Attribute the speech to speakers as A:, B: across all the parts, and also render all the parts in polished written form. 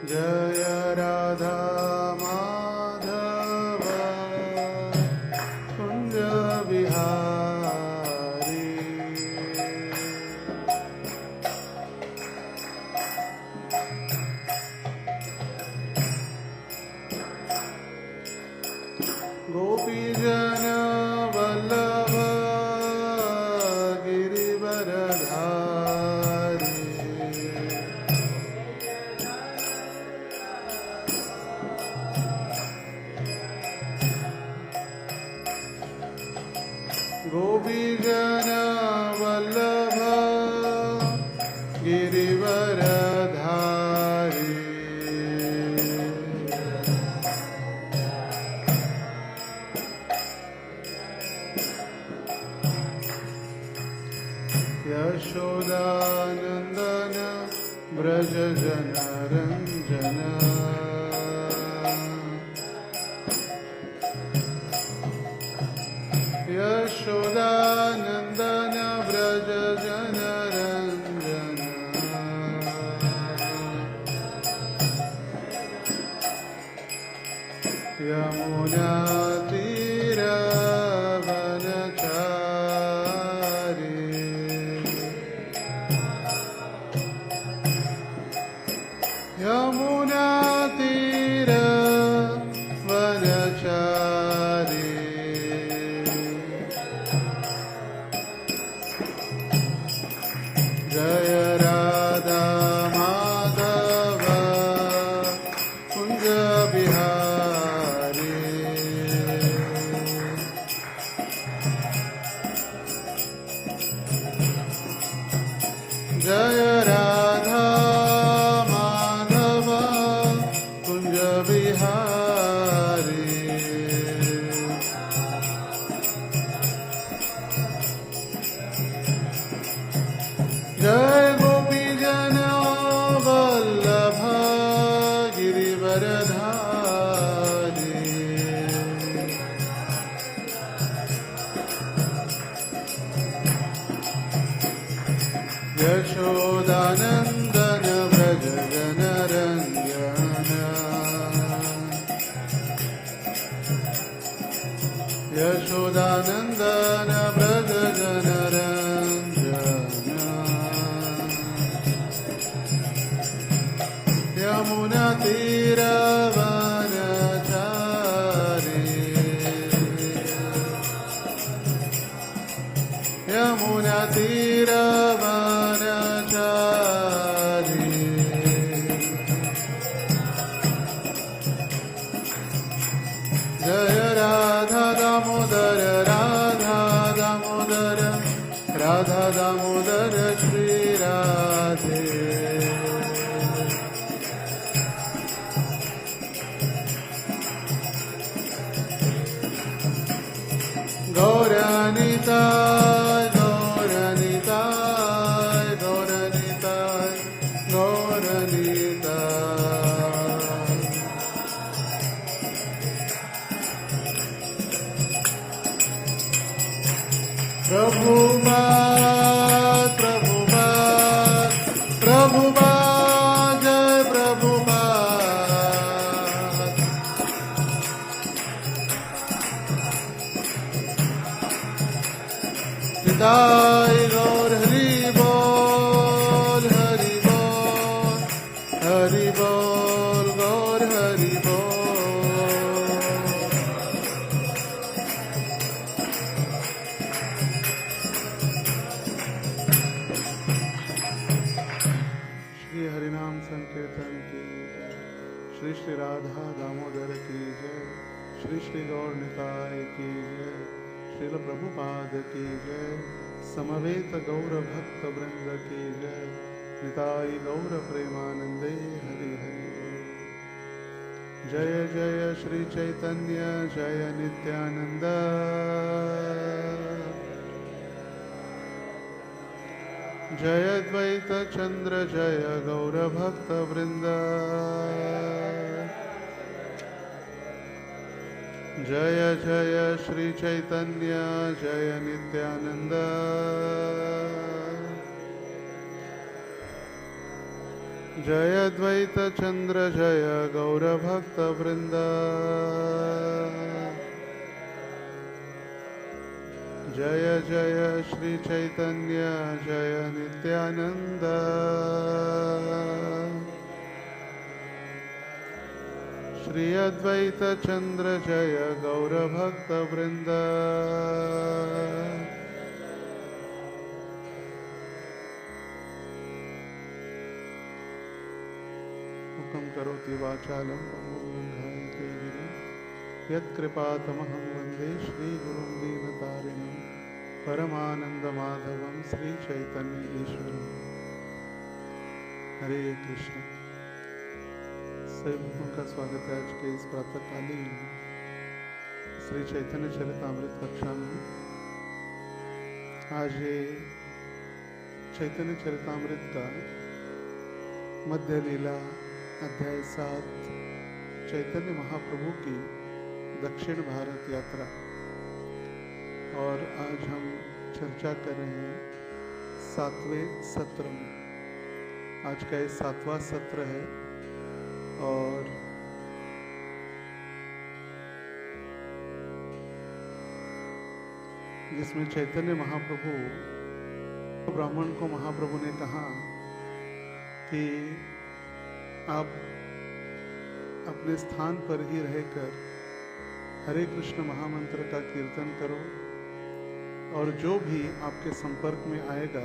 A: जय राधा माधव कुंज बिहारी। गोपी जन वल्लभ गिरिवरधारी। गोपी जन वल्लभ गिरिवरधारी। यशोदानंदन ब्रज जन रंजन। यशोदानंदन ब्रज जन रंजन। यमुना तीर वनचारी। यमुना तीर वनचारी। जय राधा माधव कुंज बिहारी। जय राधा माधव कुंज बिहारी। जय गोपी जन वल्लभ गिरिवरधारी। यशोदानंदन ब्रज जन रंजन। यशोदानंदन ब्रज जन रंजन। यमुना तीर वनचारी। यमुना तीर वनचारी। जय राधा दामोदर राधा दामोदर राधा दामोदर श्री राधे। गौरनिताय गौरनिताय गौरनिताय गौरनिताय। प्रभुपाद प्रभुपाद प्रभुपाद जय प्रभुपाद। निताय गौर हरि बोल हरि बोल हरि बोल गौर हरि बोल। श्री हरिनाम संकीर्तन की जय। श्री श्री राधा दामोदर की जय। श्री श्री गौर निताय की जय। श्रील प्रभुपाद की जय। समवेत गौर भक्त वृंद की जय। निताय गौर प्रेमानंदे हरि हरि बोल। जय जय श्री चैतन्य जय नित्यानंद। जय द्वैत चंद्र जय गौर भक्त वृंद। जय जय श्री चैतन्य जय नित्यानंद। जय द्वैत चंद्र जय गौरभक्त वृंद। जय जय श्री चैतन्य जय नित्यानंद। श्री अद्वैत चंद्र जय गौरभक्त वृंद। मुखं करोति वाचालं पङ्गुं गिरिं यत्कृपातमहं वन्दे श्रीगुरुं दीनतारिणं परमानन्दमाधवं श्रीचैतन्य ईश्वरम्। हरे कृष्ण। सभी भक्तों का स्वागत है आज के इस प्रातःकालीन श्री चैतन्य चरितामृत कक्षा में। आज ये चैतन्य चरितामृत का मध्य लीला अध्याय 7 चैतन्य महाप्रभु की दक्षिण भारत यात्रा, और आज हम चर्चा कर रहे हैं 7वें सत्र में। आज का ये 7वां सत्र है और जिसमें चैतन्य महाप्रभु ब्राह्मण को महाप्रभु ने कहा कि आप अपने स्थान पर ही रहकर हरे कृष्ण महामंत्र का कीर्तन करो और जो भी आपके संपर्क में आएगा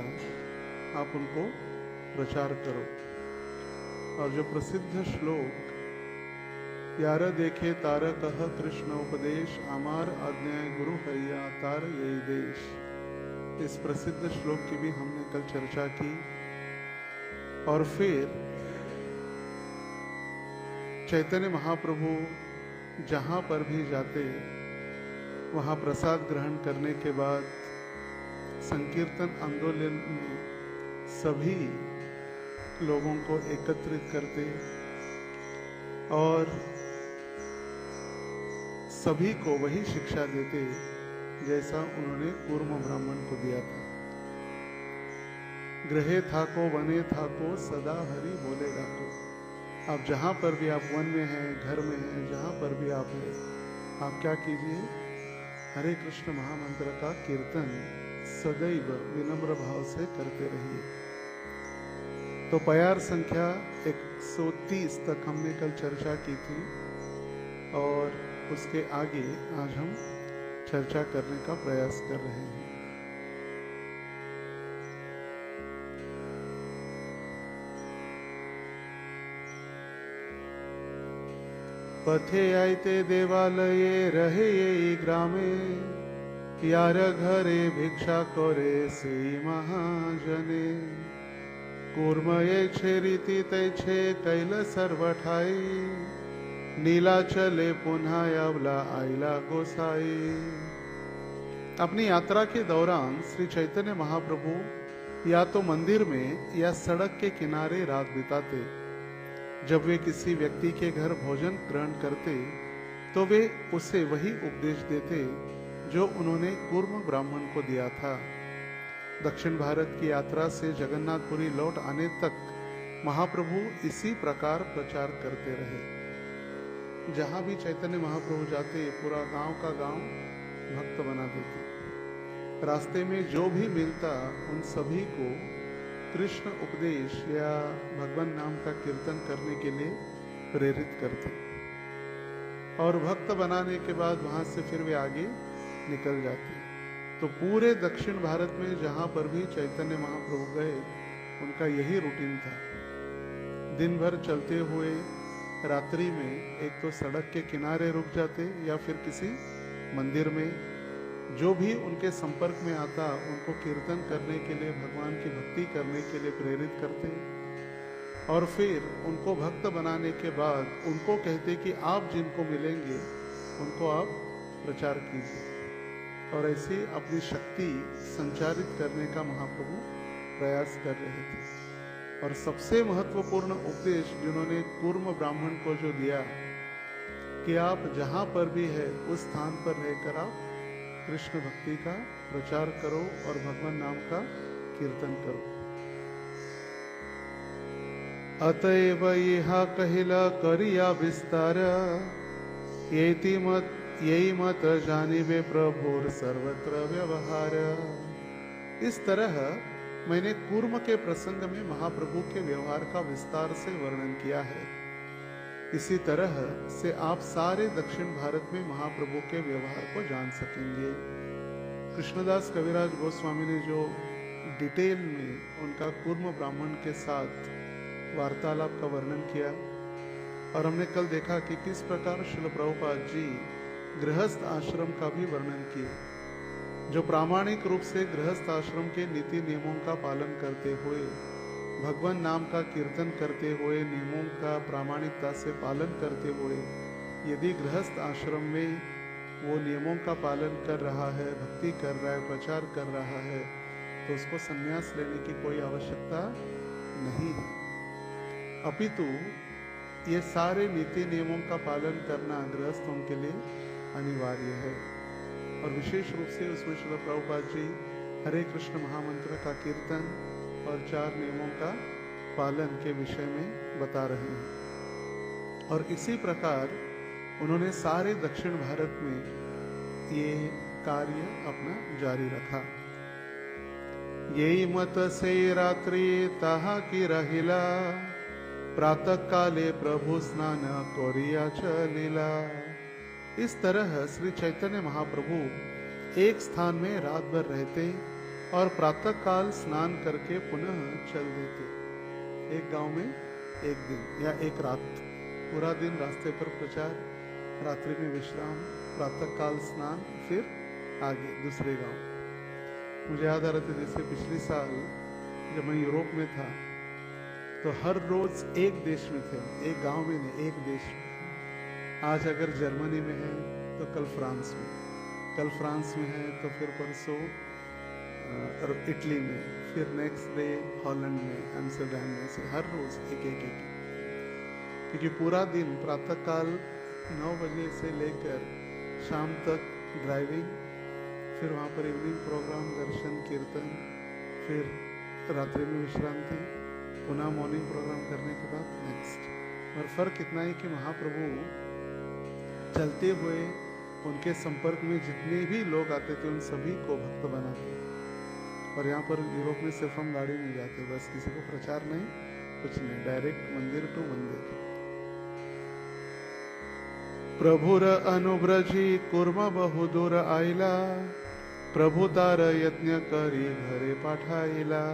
A: आप उनको प्रचार करो। और जो प्रसिद्ध श्लोक यार देखे तार कह कृष्ण उपदेश आमार आज्ञा गुरु हरिया तार यही देश, इस प्रसिद्ध श्लोक की भी हमने कल चर्चा की। और फिर चैतन्य महाप्रभु जहाँ पर भी जाते वहाँ प्रसाद ग्रहण करने के बाद संकीर्तन आंदोलन में सभी लोगों को एकत्रित करते और सभी को वही शिक्षा देते जैसा उन्होंने कूर्म ब्राह्मण को दिया था। गृहे थाको वने थाको सदा हरि बोलेगा को। आप जहाँ पर भी आप वन में हैं, घर में हैं, जहाँ पर भी आप हैं, आप क्या कीजिए, हरे कृष्ण महामंत्र का कीर्तन सदैव विनम्र भाव से करते रहिए। तो प्यार संख्या 130 तक हमने कल चर्चा की थी और उसके आगे आज हम चर्चा करने का प्रयास कर रहे हैं। पथे आयते देवालये रहे ये ग्रामे, यार घरे भिक्षा करे से महाजने। कूर्मये छे रीति तै छे कैल सर्वठाई, नीला चले पुनः अवला आइला गोसाई। अपनी यात्रा के दौरान श्री चैतन्य महाप्रभु या तो मंदिर में या सड़क के किनारे रात बिताते। जब वे किसी व्यक्ति के घर भोजन ग्रहण करते तो वे उसे वही उपदेश देते जो उन्होंने कूर्म ब्राह्मण को दिया था। दक्षिण भारत की यात्रा से जगन्नाथपुरी लौट आने तक महाप्रभु इसी प्रकार प्रचार करते रहे। जहां भी चैतन्य महाप्रभु जाते पूरा गांव का गांव भक्त बना देते। रास्ते में जो भी मिलता उन सभी को कृष्ण उपदेश या भगवान नाम का कीर्तन करने के लिए प्रेरित करते और भक्त बनाने के बाद वहां से फिर वे आगे निकल जाते। तो पूरे दक्षिण भारत में जहां पर भी चैतन्य महाप्रभु गए उनका यही रूटीन था। दिन भर चलते हुए रात्रि में एक तो सड़क के किनारे रुक जाते या फिर किसी मंदिर में। जो भी उनके संपर्क में आता उनको कीर्तन करने के लिए, भगवान की भक्ति करने के लिए प्रेरित करते और फिर उनको भक्त बनाने के बाद उनको कहते कि आप जिनको मिलेंगे उनको आप प्रचार कीजिए। और ऐसे अपनी शक्ति संचारित करने का महाप्रभु प्रयास कर रहे थे। और सबसे महत्वपूर्ण उपदेश जिन्होंने कूर्म ब्राह्मण को जो दिया कि आप जहां पर भी है उस स्थान पर रहकर आप कृष्ण भक्ति का प्रचार करो और भगवान नाम का कीर्तन करो। अतएव यह कहिला करिया विस्तार, यही मत जानिबे प्रभुर सर्वत्र व्यवहार। इस तरह मैंने कूर्म के प्रसंग में महाप्रभु के व्यवहार का विस्तार से वर्णन किया है। इसी तरह से आप सारे दक्षिण भारत में महाप्रभु के व्यवहार को जान सकेंगे। कृष्णदास कविराज गोस्वामी ने जो डिटेल में उनका कूर्म ब्राह्मण के साथ वार्तालाप का वर्णन किया, और हमने कल देखा कि किस प्रकार श्रील प्रभुपाद जी गृहस्थ आश्रम का भी वर्णन किए, जो प्रामाणिक रूप से गृहस्थ आश्रम के नीति नियमों का पालन करते हुए, भगवान नाम का कीर्तन करते हुए, नियमों का प्रामाणिकता से पालन करते हुए, यदि गृहस्थ आश्रम में वो नियमों का पालन कर रहा है, भक्ति कर रहा है, प्रचार कर रहा है, तो उसको संन्यास लेने की कोई आवश्यकता नहीं है। अपितु ये सारे नीति नियमों का पालन करना गृहस्थों के लिए अनिवार्य है। और विशेष रूप से उसमें श्रील प्रभुपाद जी हरे कृष्ण महामंत्र का कीर्तन और 4 नियमों का पालन के विषय में बता रहे हैं। और इसी प्रकार उन्होंने सारे दक्षिण भारत में ये कार्य अपना जारी रखा। यही मत से रात्रि ताहा की रहिला, प्रातः काले प्रभु स्नान कोरिया चलीला। इस तरह श्री चैतन्य महाप्रभु एक स्थान में रात भर रहते और प्रातः काल स्नान करके पुनः चल देते। एक गांव में एक दिन या एक रात, पूरा दिन रास्ते पर प्रचार, रात्रि में विश्राम, प्रातः काल स्नान, फिर आगे दूसरे गांव। मुझे याद आ रहा था जैसे पिछले साल जब मैं यूरोप में था तो हर रोज एक देश में थे, एक गांव में नहीं, एक देश में। आज अगर जर्मनी में है तो कल फ्रांस में, कल फ्रांस में है तो फिर परसों इटली में, फिर नेक्स्ट डे हॉलैंड में, एम्स्टर्डम में, से हर रोज एक एक एक। क्योंकि पूरा दिन प्रातःकाल 9 बजे से लेकर शाम तक ड्राइविंग, फिर वहाँ पर इवनिंग प्रोग्राम, दर्शन, कीर्तन, फिर रात्रि में विश्रांति, पुनः मॉर्निंग प्रोग्राम करने के बाद नेक्स्ट। और फर्क इतना है कि महाप्रभु चलते हुए उनके संपर्क में जितने भी लोग आते थे उन सभी को भक्त बनाते। और यहाँ पर यूरोप में सिर्फ हम गाड़ी में जाते, बस किसी को प्रचार नहीं, कुछ नहीं, डायरेक्ट मंदिर टू मंदिर। प्रभुर अनुब्रजी कुर्म बहु दूर आइला, प्रभु तार यज्ञ करी घरे पाठाइला।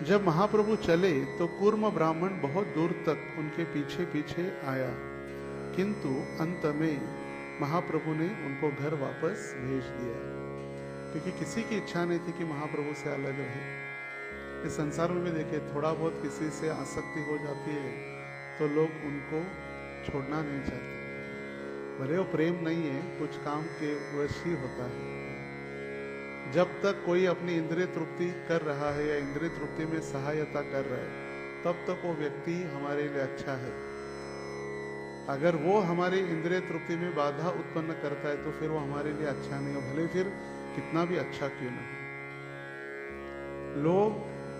A: जब महाप्रभु चले तो कूर्म ब्राह्मण बहुत दूर तक उनके पीछे पीछे आया, किंतु अंत में महाप्रभु ने उनको घर वापस भेज दिया, क्योंकि किसी की इच्छा नहीं थी कि महाप्रभु से अलग रहे। इस संसार में भी देखिए, थोड़ा बहुत किसी से आसक्ति हो जाती है तो लोग उनको छोड़ना नहीं चाहते, भले वो प्रेम नहीं है, कुछ काम के वश ही होता है। जब तक कोई अपनी इंद्रिय तृप्ति कर रहा है या इंद्रिय तृप्ति में सहायता कर रहा है, तब तक वो व्यक्ति हमारे लिए अच्छा है। अगर वो हमारे इंद्रिय तृप्ति में बाधा उत्पन्न करता है तो फिर वो हमारे लिए अच्छा नहीं हो, भले फिर कितना भी अच्छा क्यों ना हो। लोग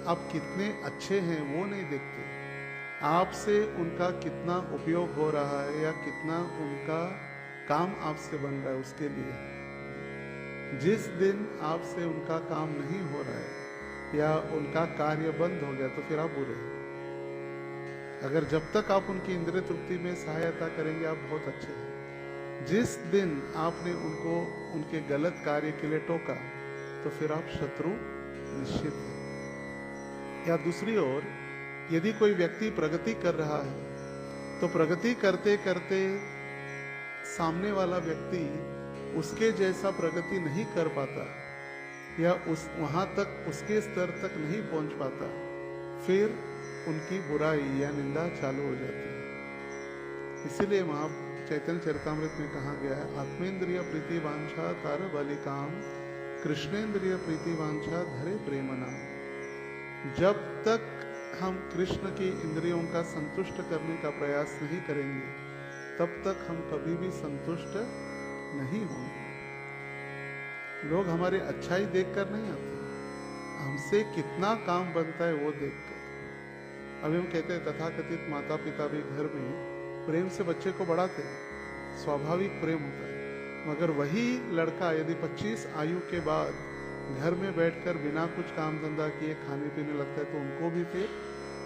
A: आप कितने अच्छे हैं वो नहीं देखते, आपसे उनका कितना उपयोग हो रहा है या कितना उनका काम आपसे बन रहा है उसके लिए। जिस दिन आपसे उनका काम नहीं हो रहा है या उनका कार्य बंद हो गया तो फिर आप बुरे हैं। अगर जब तक आप उनकी इंद्रिय तृप्ति में सहायता करेंगे आप बहुत अच्छे हैं। जिस दिन आपने उनको उनके गलत कार्य के लिए टोका तो फिर आप शत्रु निश्चित हैं। या दूसरी ओर, यदि कोई व्यक्ति प्रगति कर रहा है तो प्रगति करते करते सामने वाला व्यक्ति उसके जैसा प्रगति नहीं कर पाता या वहां तक, उसके स्तर तक नहीं पहुंच पाता, फिर उनकी बुराई या निंदा चालू हो जाती है। इसीलिए वहां चैतन्य चरितामृत में कहा गया है, आत्मेंद्रिय प्रीति वांछा तार बलिकाम, कृष्णेंद्रिय प्रीति वांछा धरे प्रेम नाम। जब तक हम कृष्ण की इंद्रियों का संतुष्ट करने का प्रयास नहीं करेंगे तब तक हम कभी भी संतुष्ट नहीं होंगे। लोग हमारे अच्छाई देखकर नहीं आते, हमसे कितना काम बनता है वो देखकर। अभी हम कहते हैं तथाकथित माता पिता भी घर में प्रेम से बच्चे को बढ़ाते हैं, स्वाभाविक प्रेम होता है, मगर वही लड़का यदि 25 आयु के बाद घर में बैठकर बिना कुछ काम धंधा किए खाने पीने लगता है तो उनको भी फिर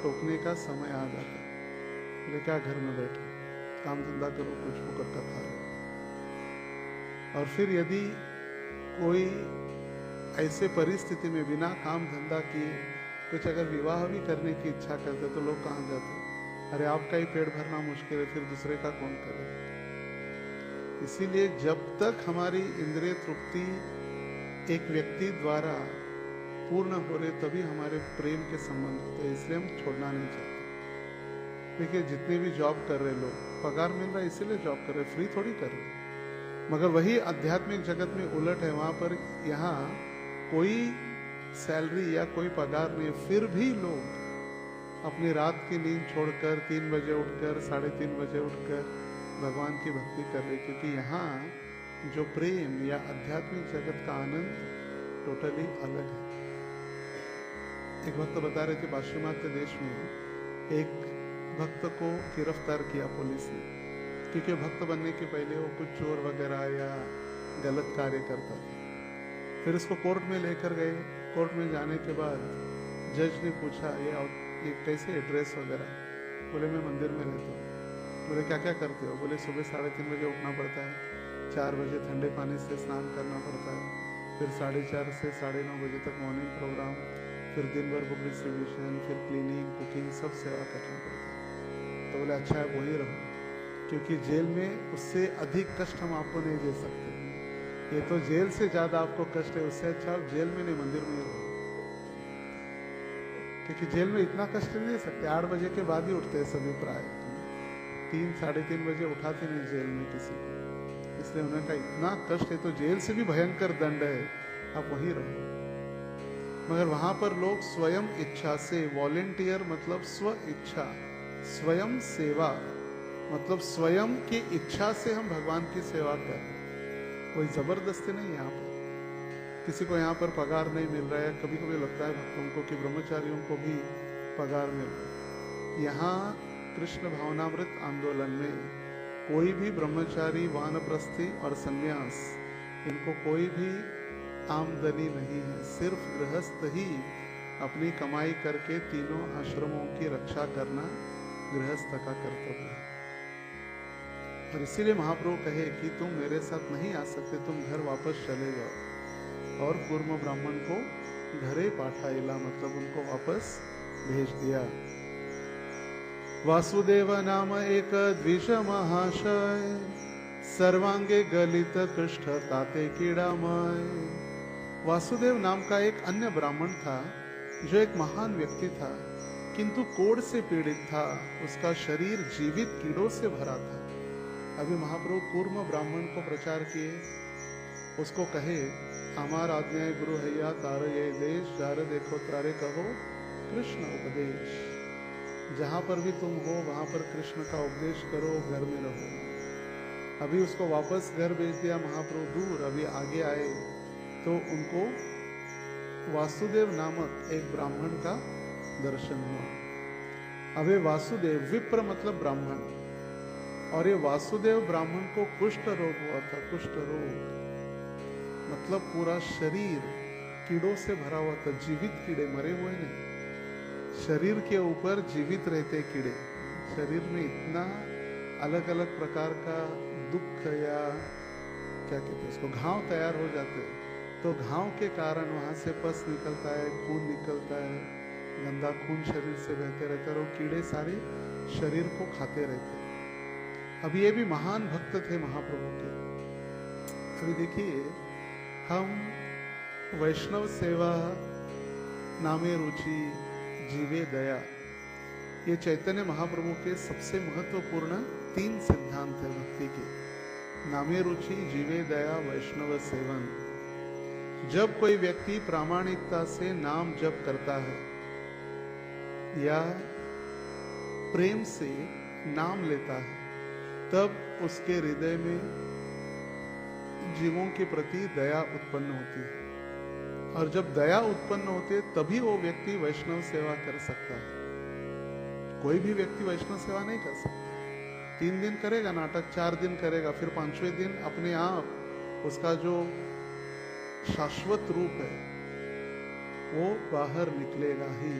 A: टोकने का समय आ जाता है। बोले क्या घर में बैठे, काम धंधा करो, कुछ होकर का खा लो। और फिर यदि कोई ऐसे परिस्थिति में बिना काम धंधा किए कुछ अगर विवाह भी करने की इच्छा करते तो लोग कहाँ जाते, अरे आपका ही पेट भरना मुश्किल है, फिर दूसरे का कौन करे। इसीलिए जब तक हमारी इंद्रिय तृप्ति एक व्यक्ति द्वारा पूर्ण हो रहे तभी हमारे प्रेम के संबंध होते हैं, इसलिए हम छोड़ना नहीं चाहते। देखिए जितने भी जॉब कर रहे लोग, पगार मिल रहा है इसीलिए जॉब कर रहे, फ्री थोड़ी कर रहे। मगर वही आध्यात्मिक जगत में उलट है, वहां पर यहाँ कोई सैलरी या कोई पगार नहीं, फिर भी लोग अपनी रात की नींद छोड़कर 3 बजे उठकर 3:30 बजे उठकर भगवान की भक्ति कर रहे, क्योंकि यहाँ जो प्रेम या आध्यात्मिक जगत का आनंद टोटली अलग है। एक भक्त बता रहे थे पाश्चिमात्य देश में एक भक्त को गिरफ्तार किया पुलिस ने, क्योंकि भक्त बनने के पहले वो कुछ चोर वगैरह या गलत कार्य करता था। फिर इसको कोर्ट में लेकर गए। कोर्ट में जाने के बाद जज ने पूछा ये कैसे एड्रेस वगैरह, बोले मैं मंदिर में रहता हूँ। बोले क्या क्या करते हो, बोले सुबह 3:30 बजे उठना पड़ता है, 4 बजे ठंडे पानी से स्नान करना पड़ता है, फिर 4:30 से 9:30 बजे तक मॉर्निंग प्रोग्राम, फिर दिन भर बुक डिस्ट्रीब्यूशन, फिर क्लीनिंग कुकिंग सब सेवा करना पड़ता है। तो बोले अच्छा है वही रहो, क्योंकि जेल में उससे अधिक कष्ट हम आपको नहीं दे सकते, ये तो जेल से ज्यादा आपको कष्ट है, उससे अच्छा आप जेल में नहीं मंदिर में ही रहो, क्योंकि जेल में इतना कष्ट नहीं दे सकते। 8 बजे के बाद ही उठते हैं सभी प्राय, 3-3:30 बजे उठाते नहीं जेल में किसी को, इसलिए उन्होंने कहा इतना कष्ट है तो जेल से भी भयंकर दंड है, आप वहीं रहो। मगर वहां पर लोग स्वयं इच्छा से, वॉलेंटियर मतलब स्व इच्छा, स्वयं सेवा मतलब स्वयं की इच्छा से हम भगवान की सेवा कर रहे हैं, कोई जबरदस्ती नहीं। यहाँ पर किसी को यहाँ पर पगार नहीं मिल रहा है, कभी कभी लगता है भक्तों को कि ब्रह्मचारियों को भी पगार मिल रहा है। यहाँ कृष्ण भावनामृत आंदोलन में कोई भी ब्रह्मचारी, वानप्रस्थी और संन्यास, इनको कोई भी आमदनी नहीं है, सिर्फ गृहस्थ ही अपनी कमाई करके तीनों आश्रमों की रक्षा करना गृहस्थ का कर्तव्य है। और इसीलिए महाप्रभु कहे कि तुम मेरे साथ नहीं आ सकते, तुम घर वापस चले जाओ। और कूर्म ब्राह्मण को घरे पाठाइला मतलब उनको वापस भेज दिया। वासुदेव नाम एक द्विज महाशय, सर्वांगे गलित कृष्ण ताते कीड़ामय। वासुदेव नाम का एक अन्य ब्राह्मण था जो एक महान व्यक्ति था, किंतु कोढ़ से पीड़ित था, उसका शरीर जीवित कीड़ों से भरा था। अभी महाप्रभु कूर्म ब्राह्मण को प्रचार किए, उसको कहे हमार आज्ञा गुरु हैया तार ये देश, जार देखो तारे कहो कृष्ण उपदेश। जहां पर भी तुम हो वहां पर कृष्ण का उपदेश करो, घर में रहो। अभी उसको वापस घर भेज दिया महाप्रभु दूर। अभी आगे आए तो उनको वासुदेव नामक एक ब्राह्मण का दर्शन हुआ। अभी वासुदेव, विप्र मतलब ब्राह्मण, और ये वासुदेव ब्राह्मण को कुष्ठ रोग हुआ था। कुष्ठ रोग मतलब पूरा शरीर कीड़ों से भरा हुआ था, जीवित कीड़े, मरे हुए नहीं, शरीर के ऊपर जीवित रहते कीड़े। शरीर में इतना अलग अलग प्रकार का दुख या क्या कहते हैं उसको, घाव तैयार हो जाते हैं, तो घाव के कारण वहां से पस निकलता है, खून निकलता है, गंदा खून शरीर से बहते रहता है, और कीड़े सारे शरीर को खाते रहते हैं। अब ये भी महान भक्त थे महाप्रभु के। अभी देखिए, हम वैष्णव सेवा, नामे रुचि, जीवे दया, ये चैतन्य महाप्रभु के सबसे महत्वपूर्ण 3 सिद्धांत है भक्ति के। नामे रुचि, जीवे दया, वैष्णव सेवन। जब कोई व्यक्ति प्रामाणिकता से नाम जप करता है या प्रेम से नाम लेता है, तब उसके हृदय में जीवों के प्रति दया उत्पन्न होती है, और जब दया उत्पन्न होती है तभी वो व्यक्ति वैष्णव सेवा कर सकता है। कोई भी व्यक्ति वैष्णव सेवा नहीं कर सकता। 3 दिन करेगा नाटक, 4 दिन करेगा, फिर 5वें दिन अपने आप उसका जो शाश्वत रूप है वो बाहर निकलेगा ही।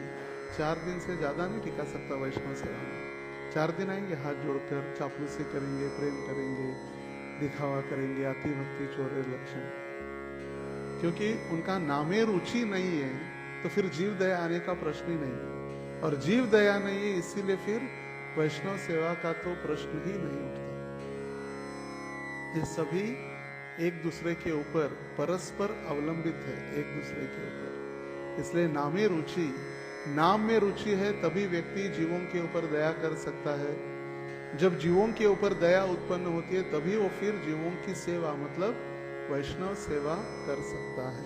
A: 4 दिन से ज्यादा नहीं टिका सकता वैष्णव सेवा में। 4 दिन आएंगे, हाथ जोड़कर चापलूसी करेंगे, प्रेम करेंगे, दिखावा करेंगे, अति भक्ति, चोरे लक्षण, क्योंकि उनका नामे रुचि नहीं है, तो फिर जीव दया आने का प्रश्न ही नहीं। और जीव दया नहीं है, इसीलिए फिर वैष्णव सेवा का तो प्रश्न ही नहीं उठता। ये सभी एक दूसरे के ऊपर परस्पर अवलंबित है, एक दूसरे के ऊपर। इसलिए नामे रुचि, नाम में रुचि है तभी व्यक्ति जीवों के ऊपर दया कर सकता है। जब जीवों के ऊपर दया उत्पन्न होती है तभी वो फिर जीवों की सेवा मतलब वैष्णव सेवा कर सकता है।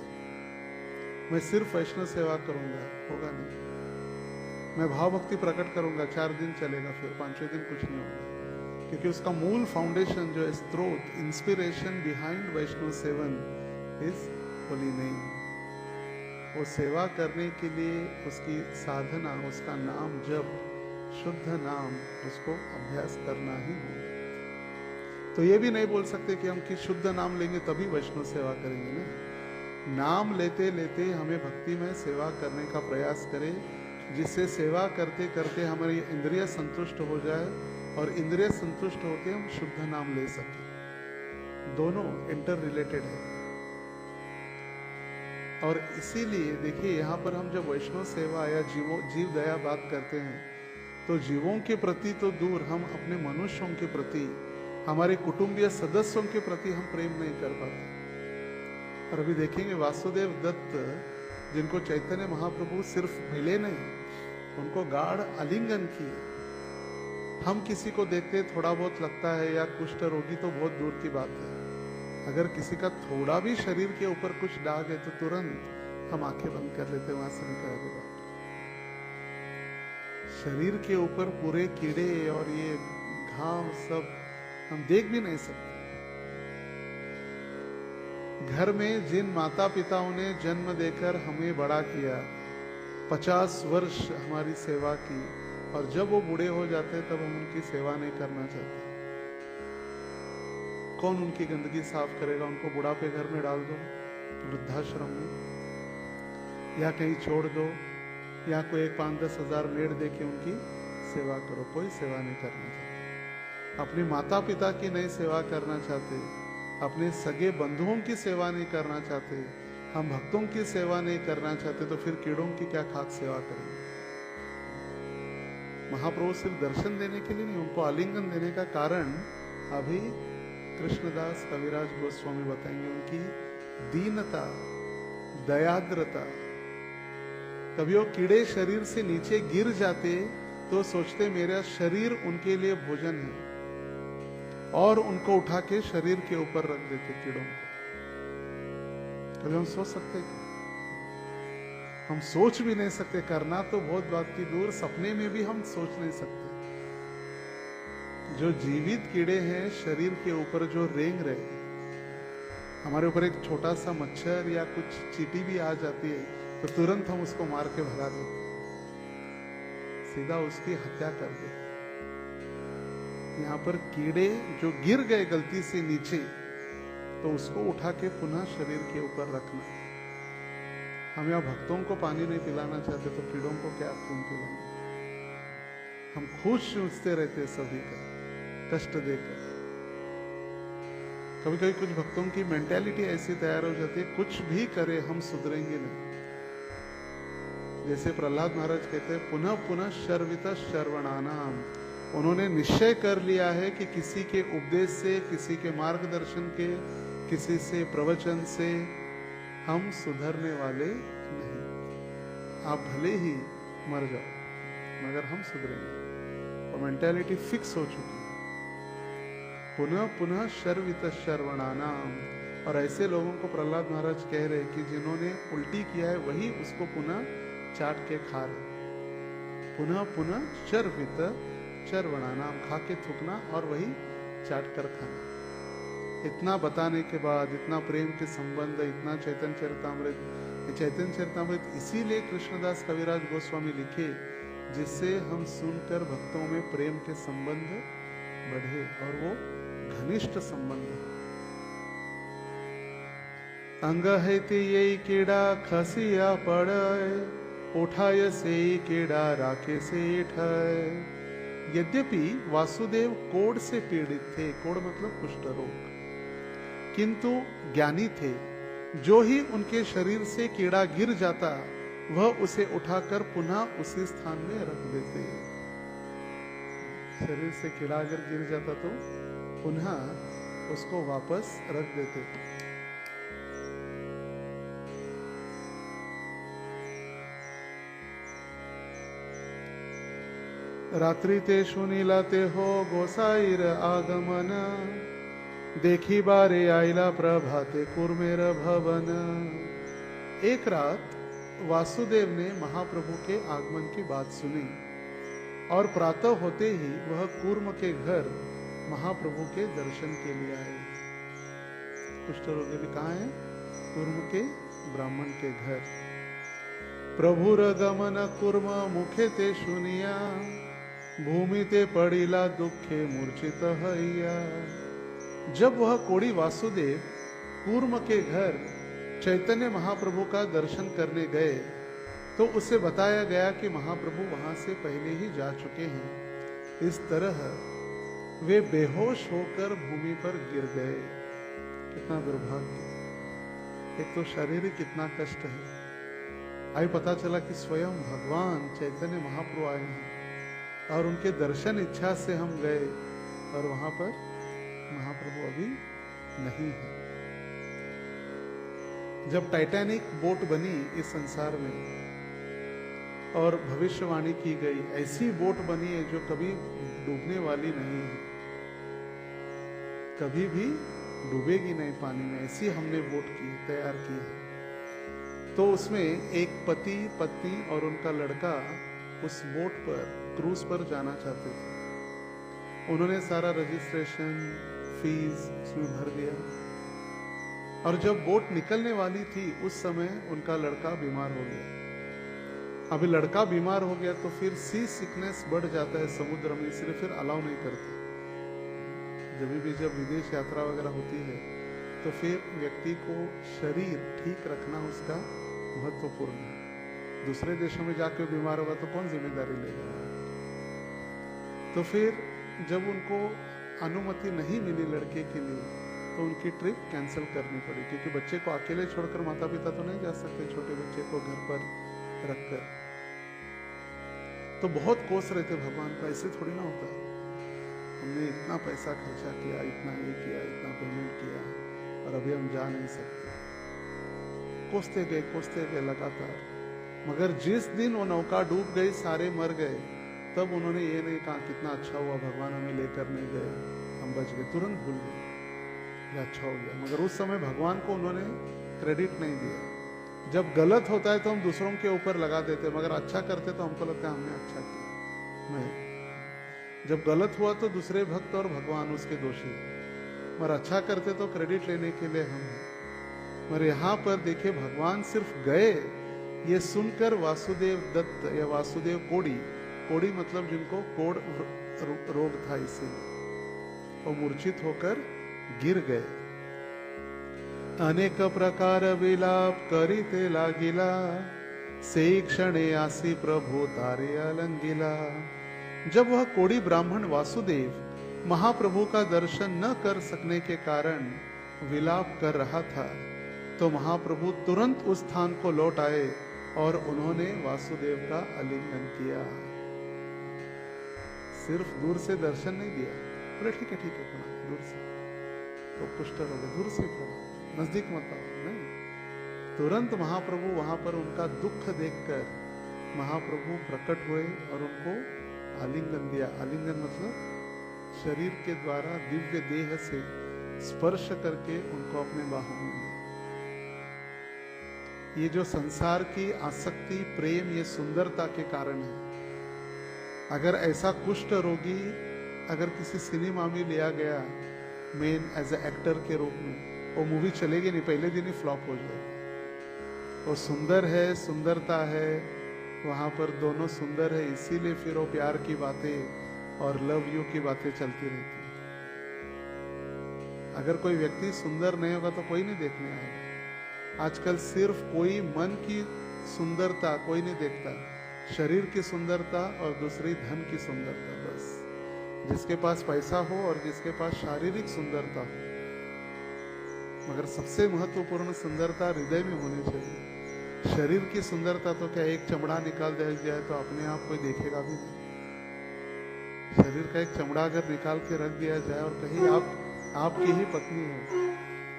A: मैं सिर्फ वैष्णव सेवा करूंगा, होगा नहीं। मैं भाव भक्ति प्रकट करूंगा, 4 दिन चलेगा, फिर 5वें दिन कुछ नहीं होगा, क्योंकि उसका मूल फाउंडेशन जो है, स्रोत, inspiration behind Vaishnav seven is holy name. वो सेवा करने के लिए उसकी साधना, उसका नाम जप, शुद्ध नाम, उसको अभ्यास करना ही होगा। तो ये भी नहीं बोल सकते कि हम कि शुद्ध नाम लेंगे तभी वैष्णव सेवा करेंगे ना। नाम लेते लेते हमें भक्ति में सेवा करने का प्रयास करें, जिससे सेवा करते करते हमारी इंद्रिय संतुष्ट हो जाए और इंद्रिय संतुष्ट होते हम शुद्ध नाम ले सके। दोनों इंटर रिलेटेड है। और इसीलिए देखिए, यहाँ पर हम जब वैष्णव सेवा या जीव दया बात करते हैं, तो जीवों के प्रति तो दूर, हम अपने मनुष्यों के प्रति, हमारे कुटुंबीय सदस्यों के प्रति हम प्रेम नहीं कर पाते। और अभी देखेंगे वासुदेव दत्त, जिनको चैतन्य महाप्रभु सिर्फ मिले नहीं, उनको गाढ़ आलिंगन किए। हम किसी को देखते थोड़ा बहुत लगता है, या कुष्ठ रोगी तो बहुत दूर की बात है, अगर किसी का थोड़ा भी शरीर के ऊपर कुछ दाग है तो तुरंत हम आंखें बंद कर लेते, वहां से निकल गए। शरीर के ऊपर पूरे कीड़े और ये घाव सब हम देख भी नहीं सकते। घर में जिन माता पिताओं ने जन्म देकर हमें बड़ा किया, 50 वर्ष हमारी सेवा की, और जब वो बूढ़े हो जाते तब हम उनकी सेवा नहीं करना चाहते। कौन उनकी गंदगी साफ करेगा? उनको बुढ़ापे घर में डाल दो, वृद्धाश्रम में, या कहीं छोड़ दो, या कोई 5-10 हजार मेड दे के उनकी सेवा करो। कोई सेवा नहीं करना चाहते। अपने माता पिता की नहीं सेवा करना चाहते, अपने सगे बंधुओं की सेवा नहीं करना चाहते, हम भक्तों की सेवा नहीं करना चाहते, तो फिर कीड़ों की क्या खाक सेवा करेंगे? महाप्रभु सिर्फ दर्शन देने के लिए नहीं, उनको आलिंगन देने का कारण अभी कृष्णदास कविराज गोस्वामी बताएंगे। उनकी दीनता, दयाद्रता। कभी वो कीड़े शरीर से नीचे गिर जाते तो सोचते मेरा शरीर उनके लिए भोजन है, और उनको उठा के शरीर के ऊपर रख देते कीड़ों को। कभी हम सोच सकते हैं? हम सोच भी नहीं सकते। करना तो बहुत बात की दूर, सपने में भी हम सोच नहीं सकते। जो जीवित कीड़े हैं शरीर के ऊपर जो रेंग रहे, हमारे ऊपर एक छोटा सा मच्छर या कुछ चींटी भी आ जाती है तो तुरंत हम उसको मार के भगा देते, सीधा उसकी हत्या कर देते। यहाँ पर कीड़े जो गिर गए गलती से नीचे, तो उसको उठा के पुनः शरीर के ऊपर रखना। हम यहाँ भक्तों को पानी नहीं पिलाना चाहते तो कीड़ों को क्या खून पिलाएंगे? हम खुश सोचते रहते सभी का कष्ट देकर। कभी कभी कुछ भक्तों की मेंटेलिटी ऐसी तैयार हो जाती है, कुछ भी करे हम सुधरेंगे नहीं। जैसे प्रहलाद महाराज कहते हैं, पुनः पुनः शर्वित शर्वणानाम। उन्होंने निश्चय कर लिया है कि किसी के उपदेश से, किसी के मार्गदर्शन के, किसी से प्रवचन से हम सुधरने वाले नहीं। आप भले ही मर जाओ मगर हम सुधरेंगे। और मेंटालिटी फिक्स हो चुकी है। पुनः पुनः शर्वित शर्वणानाम। और ऐसे लोगों को प्रहलाद महाराज कह रहे कि जिन्होंने उल्टी किया है वही उसको पुनः चाट के खा रहे। पुनः पुनः शर्वित शर्वणानाम, खा के थूकना और वही चाट कर खाना। इतना बताने के बाद, इतना प्रेम के संबंध, इतना चैतन्य चरितामृत, इसीलिए कृष्णदास कविराज गोस्वामी लिखे जिससे हम सुनकर भक्तों में प्रेम के संबंध बढ़े और वो घनिष्ठ संबंध हो। अंग है ते यही केड़ा खसिया पड़े, उठाय से केड़ा राखे से ठाए। यद्यपि वासुदेव कोढ़ से पीड़ित थे, कोढ़ मतलब कुष्ठ रोग, किंतु ज्ञानी थे। जो ही उनके शरीर से कीड़ा गिर जाता वह उसे उठाकर पुनः उसी स्थान में रख देते। शरीर से कीड़ा अगर गिर जाता तो पुनः उसको वापस रख देते। रात्रि ते सुनीलाते हो गोसाईर आगमन, देखी बारे आइला प्रभाते कुर्मेर भवन। एक रात वासुदेव ने महाप्रभु के आगमन की बात सुनी और प्रातः होते ही वह कूर्म के घर महाप्रभु के दर्शन के लिए आए। कुष्ठ रोगी भी कहाँ है? कूर्म के ब्राह्मण के घर। प्रभुर गमन कूर्म मुखे ते सुनिया, भूमि ते पड़िला दुखे मूर्छित हैया। जब वह कोड़ी वासुदेव कूर्म के घर चैतन्य महाप्रभु का दर्शन करने गए तो उसे बताया गया कि महाप्रभु वहां से पहले ही जा चुके हैं। इस तरह वे बेहोश होकर भूमि पर गिर गए। कितना दुर्भाग्य! एक तो शारीरिक कितना कष्ट है। आई पता चला कि स्वयं भगवान चैतन्य महाप्रभु आए हैं और उनके दर्शन इच्छा से हम गए और वहां पर महाप्रभु अभी नहीं है। जब टाइटैनिक बोट बनी इस संसार में और भविष्यवाणी की गई ऐसी बोट बनी है जो कभी डूबने वाली नहीं है, कभी भी डूबेगी नहीं पानी में, ऐसी हमने बोट की तैयार की है। तो उसमें एक पति पत्नी और उनका लड़का उस बोट पर क्रूज पर जाना चाहते थे। उन्होंने सारा रजिस्ट्रेशन फीस उसमें भर दिया और जब बोट निकलने वाली थी उस समय उनका लड़का बीमार हो गया। अभी लड़का बीमार हो गया तो फिर सी सिकनेस बढ़ जाता है समुद्र में, इसलिए फिर अलाउ नहीं करते। जब विदेश यात्रा वगैरह होती है तो फिर व्यक्ति को शरीर ठीक रखना उसका महत्वपूर्ण है। दूसरे देशों में जाकर बीमार होगा तो कौन जिम्मेदारी लेगा? तो फिर जब उनको अनुमति नहीं मिली लड़के के लिए तो उनकी ट्रिप कैंसिल करनी पड़ी, क्योंकि बच्चे को अकेले छोड़कर माता पिता तो नहीं जा सकते, छोटे बच्चे को घर पर रखकर। तो बहुत कोस रहे थे भगवान को, ऐसे थोड़ी ना होता है। हमने इतना पैसा खर्चा किया, इतना ये किया, इतना पेमेंट किया और अभी हम जा नहीं सकते। कोसते गए लगातार। मगर जिस दिन वो नौका डूब गई, सारे मर गए, तब उन्होंने ये नहीं कहा कितना अच्छा हुआ भगवान हमें लेकर नहीं गए, हम बच गए। तुरंत भूल गए, अच्छा हो गया। मगर उस समय भगवान को उन्होंने क्रेडिट नहीं दिया। जब गलत होता है तो हम दूसरों के ऊपर लगा देते, मगर अच्छा करते तो हमको लगता है हमने अच्छा किया। नहीं, जब गलत हुआ तो दूसरे भक्त और भगवान उसके दोषी, मगर अच्छा करते तो क्रेडिट लेने के लिए हम हैं। मगर यहाँ पर देखिए भगवान सिर्फ गए, ये सुनकर वासुदेव दत्त या वासुदेव कोड़ी, कोड़ी मतलब जिनको कोढ़ रोग था, इसीलिए वो मूर्छित होकर गिर गए। अनेक प्रकार विलाप करीते लागिला, से क्षणे आसी प्रभु तारे अलंगिला। जब वह कोड़ी ब्राह्मण वासुदेव महाप्रभु का दर्शन न कर सकने के कारण विलाप कर रहा था तो महाप्रभु तुरंत उस स्थान को लौट आए और उन्होंने वासुदेव का आलिंगन किया। सिर्फ दूर से दर्शन नहीं दिया, बोले ठीक है प्रणाम, दूर से तो कुष्ठ रोग, दूर से प्रणाम, नजदीक मत आओ, नहीं। तुरंत महाप्रभु वहां पर उनका दुख देखकर महाप्रभु प्रकट हुए और उनको आलिंगन दिया। आलिंगन मतलब शरीर के द्वारा दिव्य देह से स्पर्श करके उनको अपने बाहों में लिया। ये जो संसार की आसक्ति, प्रेम, ये सुंदरता के कारण है। अगर ऐसा कुष्ठ रोगी अगर किसी सिनेमा में लिया गया मेन एज ए एक्टर के रूप में, वो मूवी चलेगी नहीं, पहले दिन ही फ्लॉप हो जाएगी। वो सुंदर है, सुंदरता है, वहां पर दोनों सुंदर है, इसीलिए फिर वो प्यार की बातें और लव यू की बातें चलती रहती है। अगर कोई व्यक्ति सुंदर नहीं होगा तो कोई नहीं देखने आएगा। आजकल सिर्फ कोई मन की सुंदरता कोई नहीं देखता, शरीर की सुंदरता और दूसरी धन की सुंदरता, बस जिसके पास पैसा हो और जिसके पास शारीरिक सुंदरता हो। मगर सबसे महत्वपूर्ण सुंदरता हृदय में होनी चाहिए। शरीर की सुंदरता तो क्या, एक चमड़ा निकाल दिया जाए तो अपने आप कोई देखेगा भी नहीं। शरीर का एक चमड़ा अगर निकाल के रख दिया जाए और कहीं आपकी ही पत्नी हो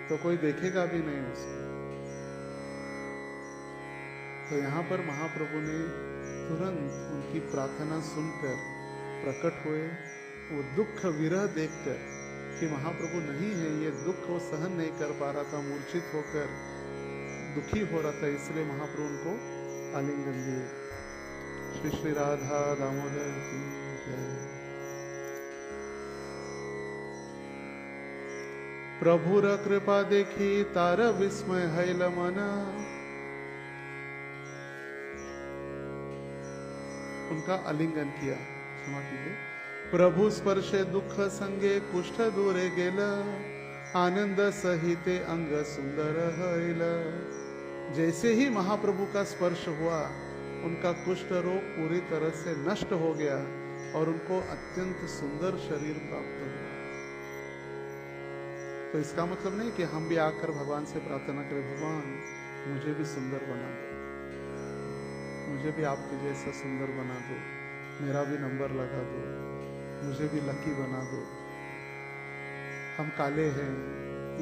A: तो कोई देखेगा भी नहीं उसको। तो यहाँ पर महाप्रभु ने तुरंत उनकी प्रार्थना सुनकर प्रकट हुए। वो दुख विरह देखकर कि महाप्रभु नहीं है, ये दुख वो सहन नहीं कर पा रहा था, मूर्छित होकर दुखी हो रहा था, इसलिए महाप्रभु उनको आलिंगन दिए। श्री श्री राधा दामोदर की जय। प्रभुर कृपा देखी तार विस्मय हैल मना। उनका आलिंगन किया, क्षमा कीजिए। प्रभु स्पर्शे दुख संगे कुष्ठ दूरे गेला, आनंद सहिते अंग सुंदर हैला। जैसे ही महाप्रभु का स्पर्श हुआ उनका कुष्ठ रोग पूरी तरह से नष्ट हो गया और उनको अत्यंत सुंदर शरीर प्राप्त हुआ। तो इसका मतलब नहीं कि हम भी आकर भगवान से प्रार्थना करें, भगवान मुझे भी सुंदर बना दो, मुझे भी आपके जैसा सुंदर बना दो, मेरा भी नंबर लगा दो, मुझे भी लकी बना दो। हम काले हैं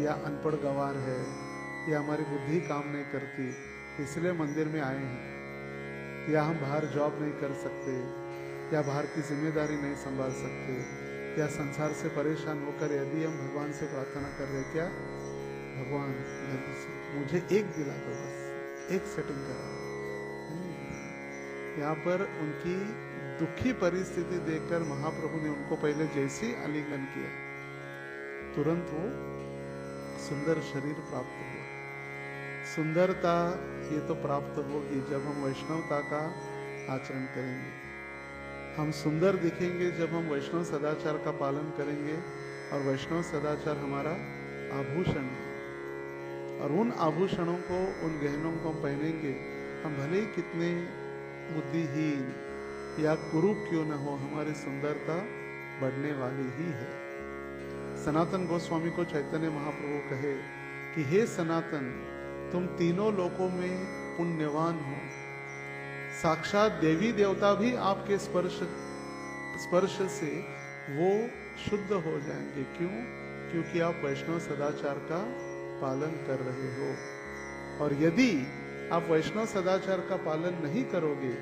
A: या अनपढ़ गंवार है या हमारी बुद्धि काम नहीं करती इसलिए मंदिर में आए हैं, या हम बाहर जॉब नहीं कर सकते, या बाहर की जिम्मेदारी नहीं संभाल सकते, या संसार से परेशान होकर यदि हम भगवान से प्रार्थना कर रहे, क्या भगवान जल्दी से मुझे एक दिला दो, बस एक सेटिंग करा। यहाँ पर उनकी दुखी परिस्थिति देखकर महाप्रभु ने उनको पहले जैसे ही आलिंगन किया तुरंत वो सुंदर शरीर प्राप्त हुआ। सुंदरता ये तो प्राप्त होगी जब हम वैष्णवता का आचरण करेंगे। हम सुंदर दिखेंगे जब हम वैष्णव सदाचार का पालन करेंगे, और वैष्णव सदाचार हमारा आभूषण है, और उन आभूषणों को, उन गहनों को हम पहनेंगे, हम भले ही कितने बुद्धिहीन या कुरूप क्यों न हो, हमारी सुंदरता बढ़ने वाली ही है। सनातन गोस्वामी को चैतन्य महाप्रभु कहे कि हे सनातन, तुम तीनों लोकों में पुण्यवान हो, साक्षात देवी देवता भी आपके स्पर्श से वो शुद्ध हो जाएंगे। क्यों? क्योंकि आप वैष्णव सदाचार का पालन कर रहे हो। और यदि आप वैष्णव सदाचार का पालन नहीं करोगे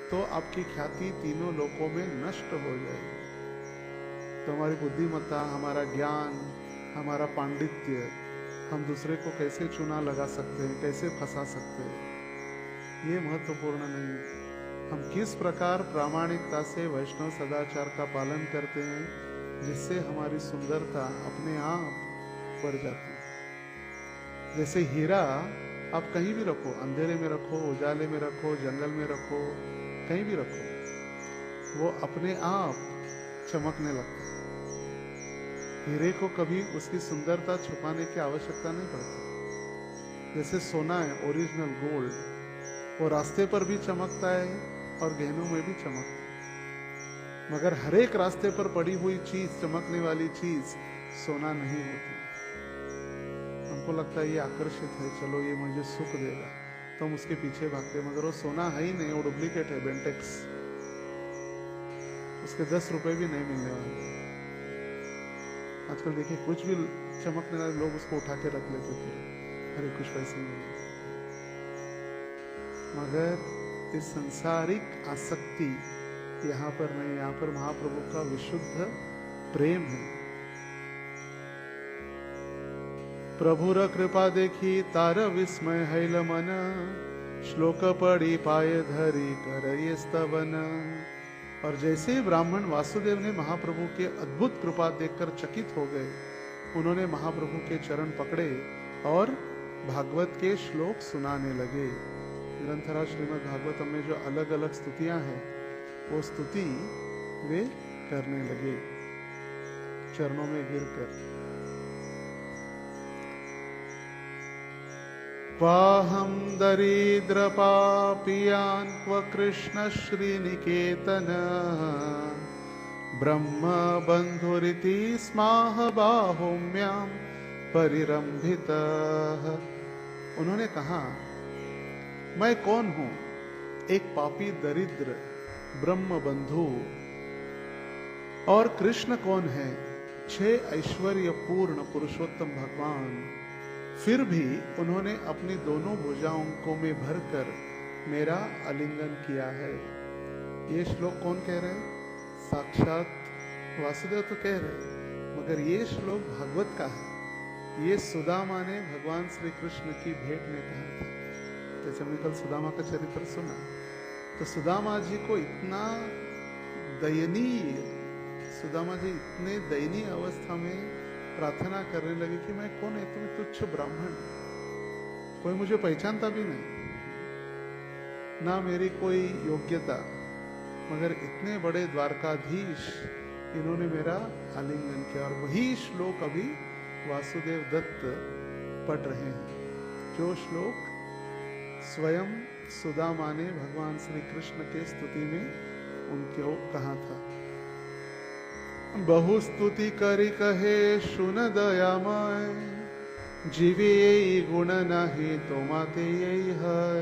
A: तो आपकी ख्याति तीनों लोकों में नष्ट हो जाएगी। तो हमारी बुद्धिमत्ता, हमारा ज्ञान, हमारा पांडित्य, हम दूसरे को कैसे चुना लगा सकते हैं, कैसे फंसा सकते हैं, ये महत्वपूर्ण नहीं। हम किस प्रकार प्रामाणिकता से वैष्णव सदाचार का पालन करते हैं, जिससे हमारी सुंदरता अपने आप बढ़ जाती है। जैसे हीरा आप कहीं भी रखो, अंधेरे में रखो, उजाले में रखो, जंगल में रखो, कहीं भी रखो, वो अपने आप चमकने लगता है। हीरे को कभी उसकी सुंदरता छुपाने की आवश्यकता नहीं पड़ती। जैसे सोना है, ओरिजिनल गोल्ड, वो रास्ते पर भी चमकता है और गहनों में भी चमकता है। मगर हर एक रास्ते पर पड़ी हुई चीज, चमकने वाली चीज सोना नहीं होती। हमको लगता है ये आकर्षित है, चलो ये मुझे सुख देगा, तो हम उसके पीछे भागते, मगर वो सोना है ही नहीं, वो डुप्लीकेट है, बेंटेक्स। उसके 10 रुपए भी नहीं मिलने वाले। आजकल देखिए कुछ भी चमकने वाले लोग उसको उठा के रख लेते थे, अरे कुछ पैसे मिले। मगर इस संसारिक आसक्ति यहाँ पर नहीं, यहाँ पर महाप्रभु का विशुद्ध प्रेम है। प्रभुर कृपा देखी तार विस्मय हैल मन, श्लोक पढ़ी पाए धरी कर ये स्तवन। और जैसे ही ब्राह्मण वासुदेव ने महाप्रभु के अद्भुत कृपा देखकर चकित हो गए, उन्होंने महाप्रभु के चरण पकड़े और भागवत के श्लोक सुनाने लगे। ग्रंथराज श्रीमद् भागवतम में जो अलग अलग स्तुतियां हैं, वो स्तुति वे करने लगे चरणों में गिरकर। वाहम दरिद्र पापियान क्व कृष्ण श्रीनिकेतन ब्रह्म बंधुरिति स्माह बाहुम्याम परिरंभितः। उन्होंने कहा, मैं कौन हूं? एक पापी दरिद्र ब्रह्म बंधु। और कृष्ण कौन है? 6 ऐश्वर्य पूर्ण पुरुषोत्तम भगवान। फिर भी उन्होंने अपनी दोनों भुजाओं को में भरकर मेरा आलिंगन किया है। ये श्लोक कौन कह रहे हैं? साक्षात वासुदेव तो कह रहे, मगर ये श्लोक भागवत का है। ये सुदामा ने भगवान श्री कृष्ण की भेंट में कहा था। जैसे हमने कल सुदामा का चरित्र सुना, तो सुदामा जी को इतना दयनीय, सुदामा जी इतने दयनीय अवस्था में प्रार्थना करने लगे कि मैं कौन है? तुम तुच्छ ब्राह्मण, कोई मुझे पहचानता भी नहीं, ना मेरी कोई योग्यता, मगर इतने बड़े द्वारकाधीश इन्होंने मेरा आलिंगन किया। और वही श्लोक अभी वासुदेव दत्त पढ़ रहे हैं, जो श्लोक स्वयं सुदामा ने भगवान श्री कृष्ण के स्तुति में उनको कहा था। बहु स्तुति करी कहे सुन दयामय, जीवे यही गुण नहीं तो माते यही है।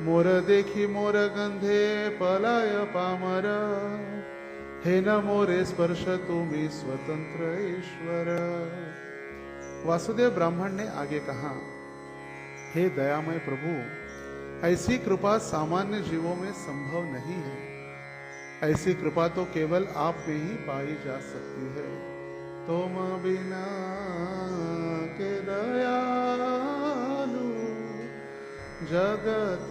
A: मोर देखी मोर गंधे पलाय पामर, हे न मोरे स्पर्श तुम्ही स्वतंत्र ईश्वर। वासुदेव ब्राह्मण ने आगे कहा, हे दयामय प्रभु, ऐसी कृपा सामान्य जीवों में संभव नहीं है। ऐसी कृपा तो केवल आप में ही पाई जा सकती है। तुम बिना के दयालु जगत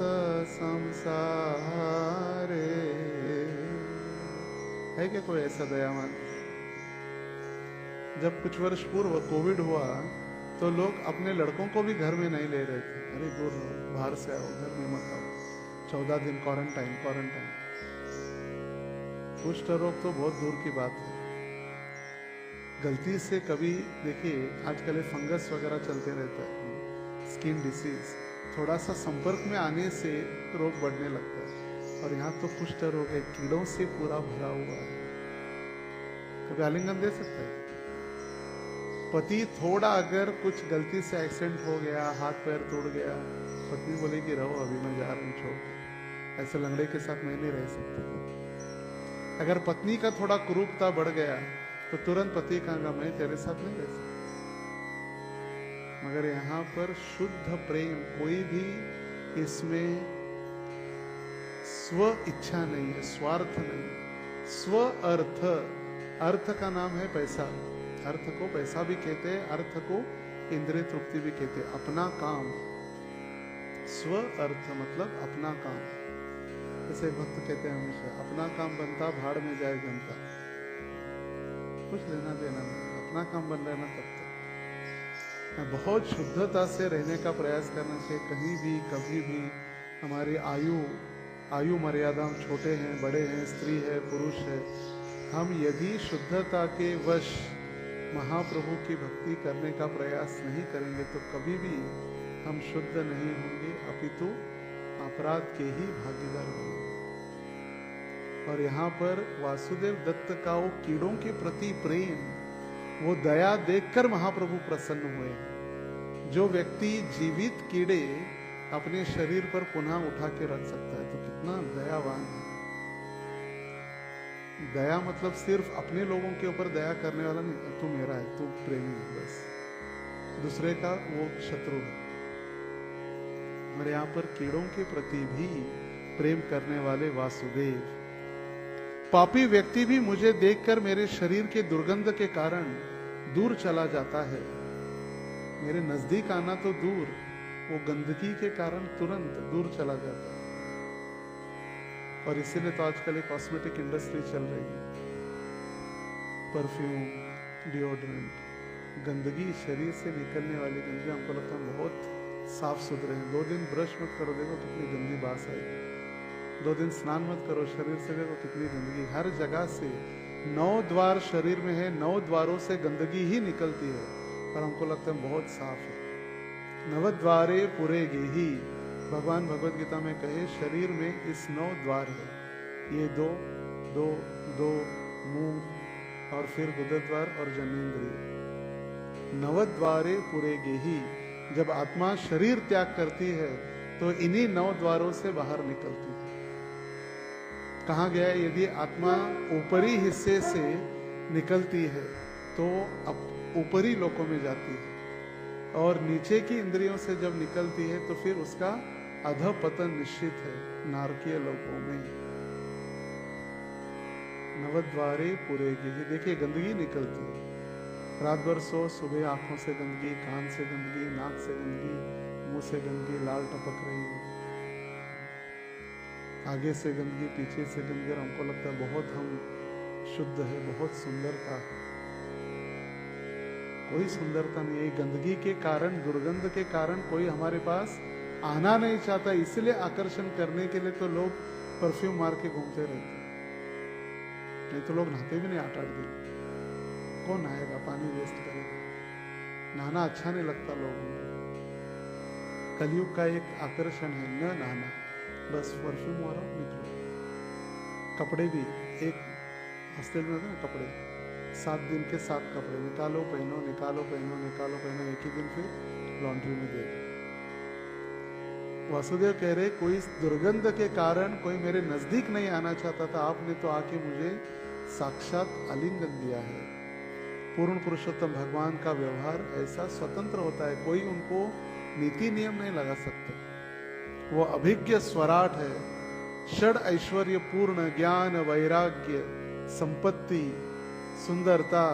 A: संसारे। है क्या कोई ऐसा दयावान? जब कुछ वर्ष पूर्व कोविड हुआ तो लोग अपने लड़कों को भी घर में नहीं ले रहे थे। अरे दूर रहो, बाहर से आओ, घर में मत आओ, 14 दिन क्वारंटाइन। कुष्ठ रोग तो बहुत दूर की बात है। गलती से कभी देखिए, आजकल फंगस वगैरह चलते रहता है, स्किन डिसीज, थोड़ा सा संपर्क में आने से रोग बढ़ने लगता है। और यहाँ तो कुष्ठ रोग है, कीड़ों से पूरा भरा हुआ है। कभी आलिंगन दे सकता है? पति थोड़ा अगर कुछ गलती से एक्सीडेंट हो गया, हाथ पैर टूट गया, पत्नी बोलेगी रहो, अभी मैं जा रही हूँ छोड़ के, ऐसे लंगड़े के साथ मैं नहीं रह सकती। अगर पत्नी का थोड़ा कुरूपता बढ़ गया तो तुरंत पति कहेगा मैं तेरे साथ नहीं रह सकती। मगर यहाँ पर शुद्ध प्रेम, कोई भी इसमें स्व इच्छा नहीं है, स्वार्थ नहीं, स्व अर्थ। अर्थ का नाम है पैसा। अर्थ को पैसा भी कहते हैं, अर्थ को इंद्रिय तृप्ति भी कहते हैं। अपना काम, स्व अर्थ मतलब अपना काम। जैसे भक्त कहते हैं हमेशा, अपना काम बनता भाड़ में जाए जनता। कुछ लेना देना नहीं, अपना काम बन रहा है ना तब तक। बहुत शुद्धता से रहने का प्रयास करना चाहिए। कहीं भी कभी भी हमारी आयु मर्यादा, छोटे हैं बड़े हैं, स्त्री है पुरुष है, हम यदि शुद्धता के वश महाप्रभु की भक्ति करने का प्रयास नहीं करेंगे तो कभी भी हम शुद्ध नहीं होंगे, अपितु अपराध के ही भागीदार होंगे। और यहाँ पर वासुदेव दत्त का वो कीड़ों के प्रति प्रेम, वो दया देखकर महाप्रभु प्रसन्न हुए। जो व्यक्ति जीवित कीड़े अपने शरीर पर पुनः उठा के रख सकता है तो कितना दयावान है। दया मतलब सिर्फ अपने लोगों के ऊपर दया करने वाला नहीं, तू मेरा है, तू प्रेमी है, बस दूसरे का वो शत्रु है। और यहाँ पर कीड़ों के प्रति भी प्रेम करने वाले वासुदेव। पापी व्यक्ति भी मुझे देखकर मेरे शरीर के दुर्गंध के कारण दूर चला जाता है। मेरे नजदीक आना तो दूर, वो गंदगी के कारण तुरंत दूर चला जाता है। और इसीलिए तो आजकल एक कॉस्मेटिक इंडस्ट्री चल रही है, परफ्यूम, डिओड्रेंट, गंदगी, शरीर से निकलने वाली गंदगी हमको लगता है बहुत साफ सुथरे हैं। 2 दिन ब्रश मत करो, देखो कितनी गंदी बास आएगी। 2 दिन स्नान मत करो शरीर से, देखो कितनी गंदगी। हर जगह से 9 द्वार शरीर में है, 9 द्वारों से गंदगी ही निकलती है, पर हमको लगता है बहुत साफ है। नवद्वारे पुरेगे ही, भगवान भगवत गीता में कहे शरीर में इस 9 द्वार है। ये 2 2 2 मुंह और फिर गुदर द्वार और जनेन्द्रिय। नवद्वारे पुरेगे ही, जब आत्मा शरीर त्याग करती है तो इन्हीं 9 द्वारों से बाहर निकलती है। कहा गया है यदि आत्मा ऊपरी हिस्से से निकलती है तो ऊपरी लोकों में जाती है, और नीचे की इंद्रियों से जब निकलती है तो फिर उसका अधपतन निश्चित है नारकीय लोकों में। नवद्वारे पुरेगे ही, देखिए गंदगी निकलती है। रात भर सो, सुबह आंखों से गंदगी, कान से गंदगी, नाक से गंदगी, मुंह से गंदगी, लाल टपक रही है, आगे से गंदगी, पीछे से गंदगी। हमको लगता है बहुत हम शुद्ध है, बहुत सुंदरता है। कोई सुंदरता नहीं है। गंदगी के कारण, दुर्गंध के कारण कोई हमारे पास आना नहीं चाहता। इसलिए आकर्षण करने के लिए तो लोग परफ्यूम मार के घूमते रहते, नहीं तो लोग नहाते भी नहीं 8-8 दिन। कौन नहाएगा, पानी वेस्ट करेगा, नहाना अच्छा नहीं लगता लोगों को। कलयुग का एक आकर्षण है न नहाना, बस परफ्यूम मारो निकलो। कपड़े भी, एक हॉस्टल में होते ना कपड़े, 7 दिन के 7 कपड़े, निकालो पहनो, निकालो पहनो, निकालो पहनो, एक ही दिन फिर लॉन्ड्री में दे। वासुदेव कह रहे कोई दुर्गंध के कारण कोई मेरे नजदीक नहीं आना चाहता था, आपने तो आके मुझे साक्षात आलिंगन दिया है। पूर्ण पुरुषोत्तम भगवान का व्यवहार ऐसा स्वतंत्र होता है, कोई उनको नीति नियम नहीं लगा सकते। वो अभिज्ञ स्वराट है, षड ऐश्वर्य पूर्ण, ज्ञान, वैराग्य, संपत्ति, सुंदरता,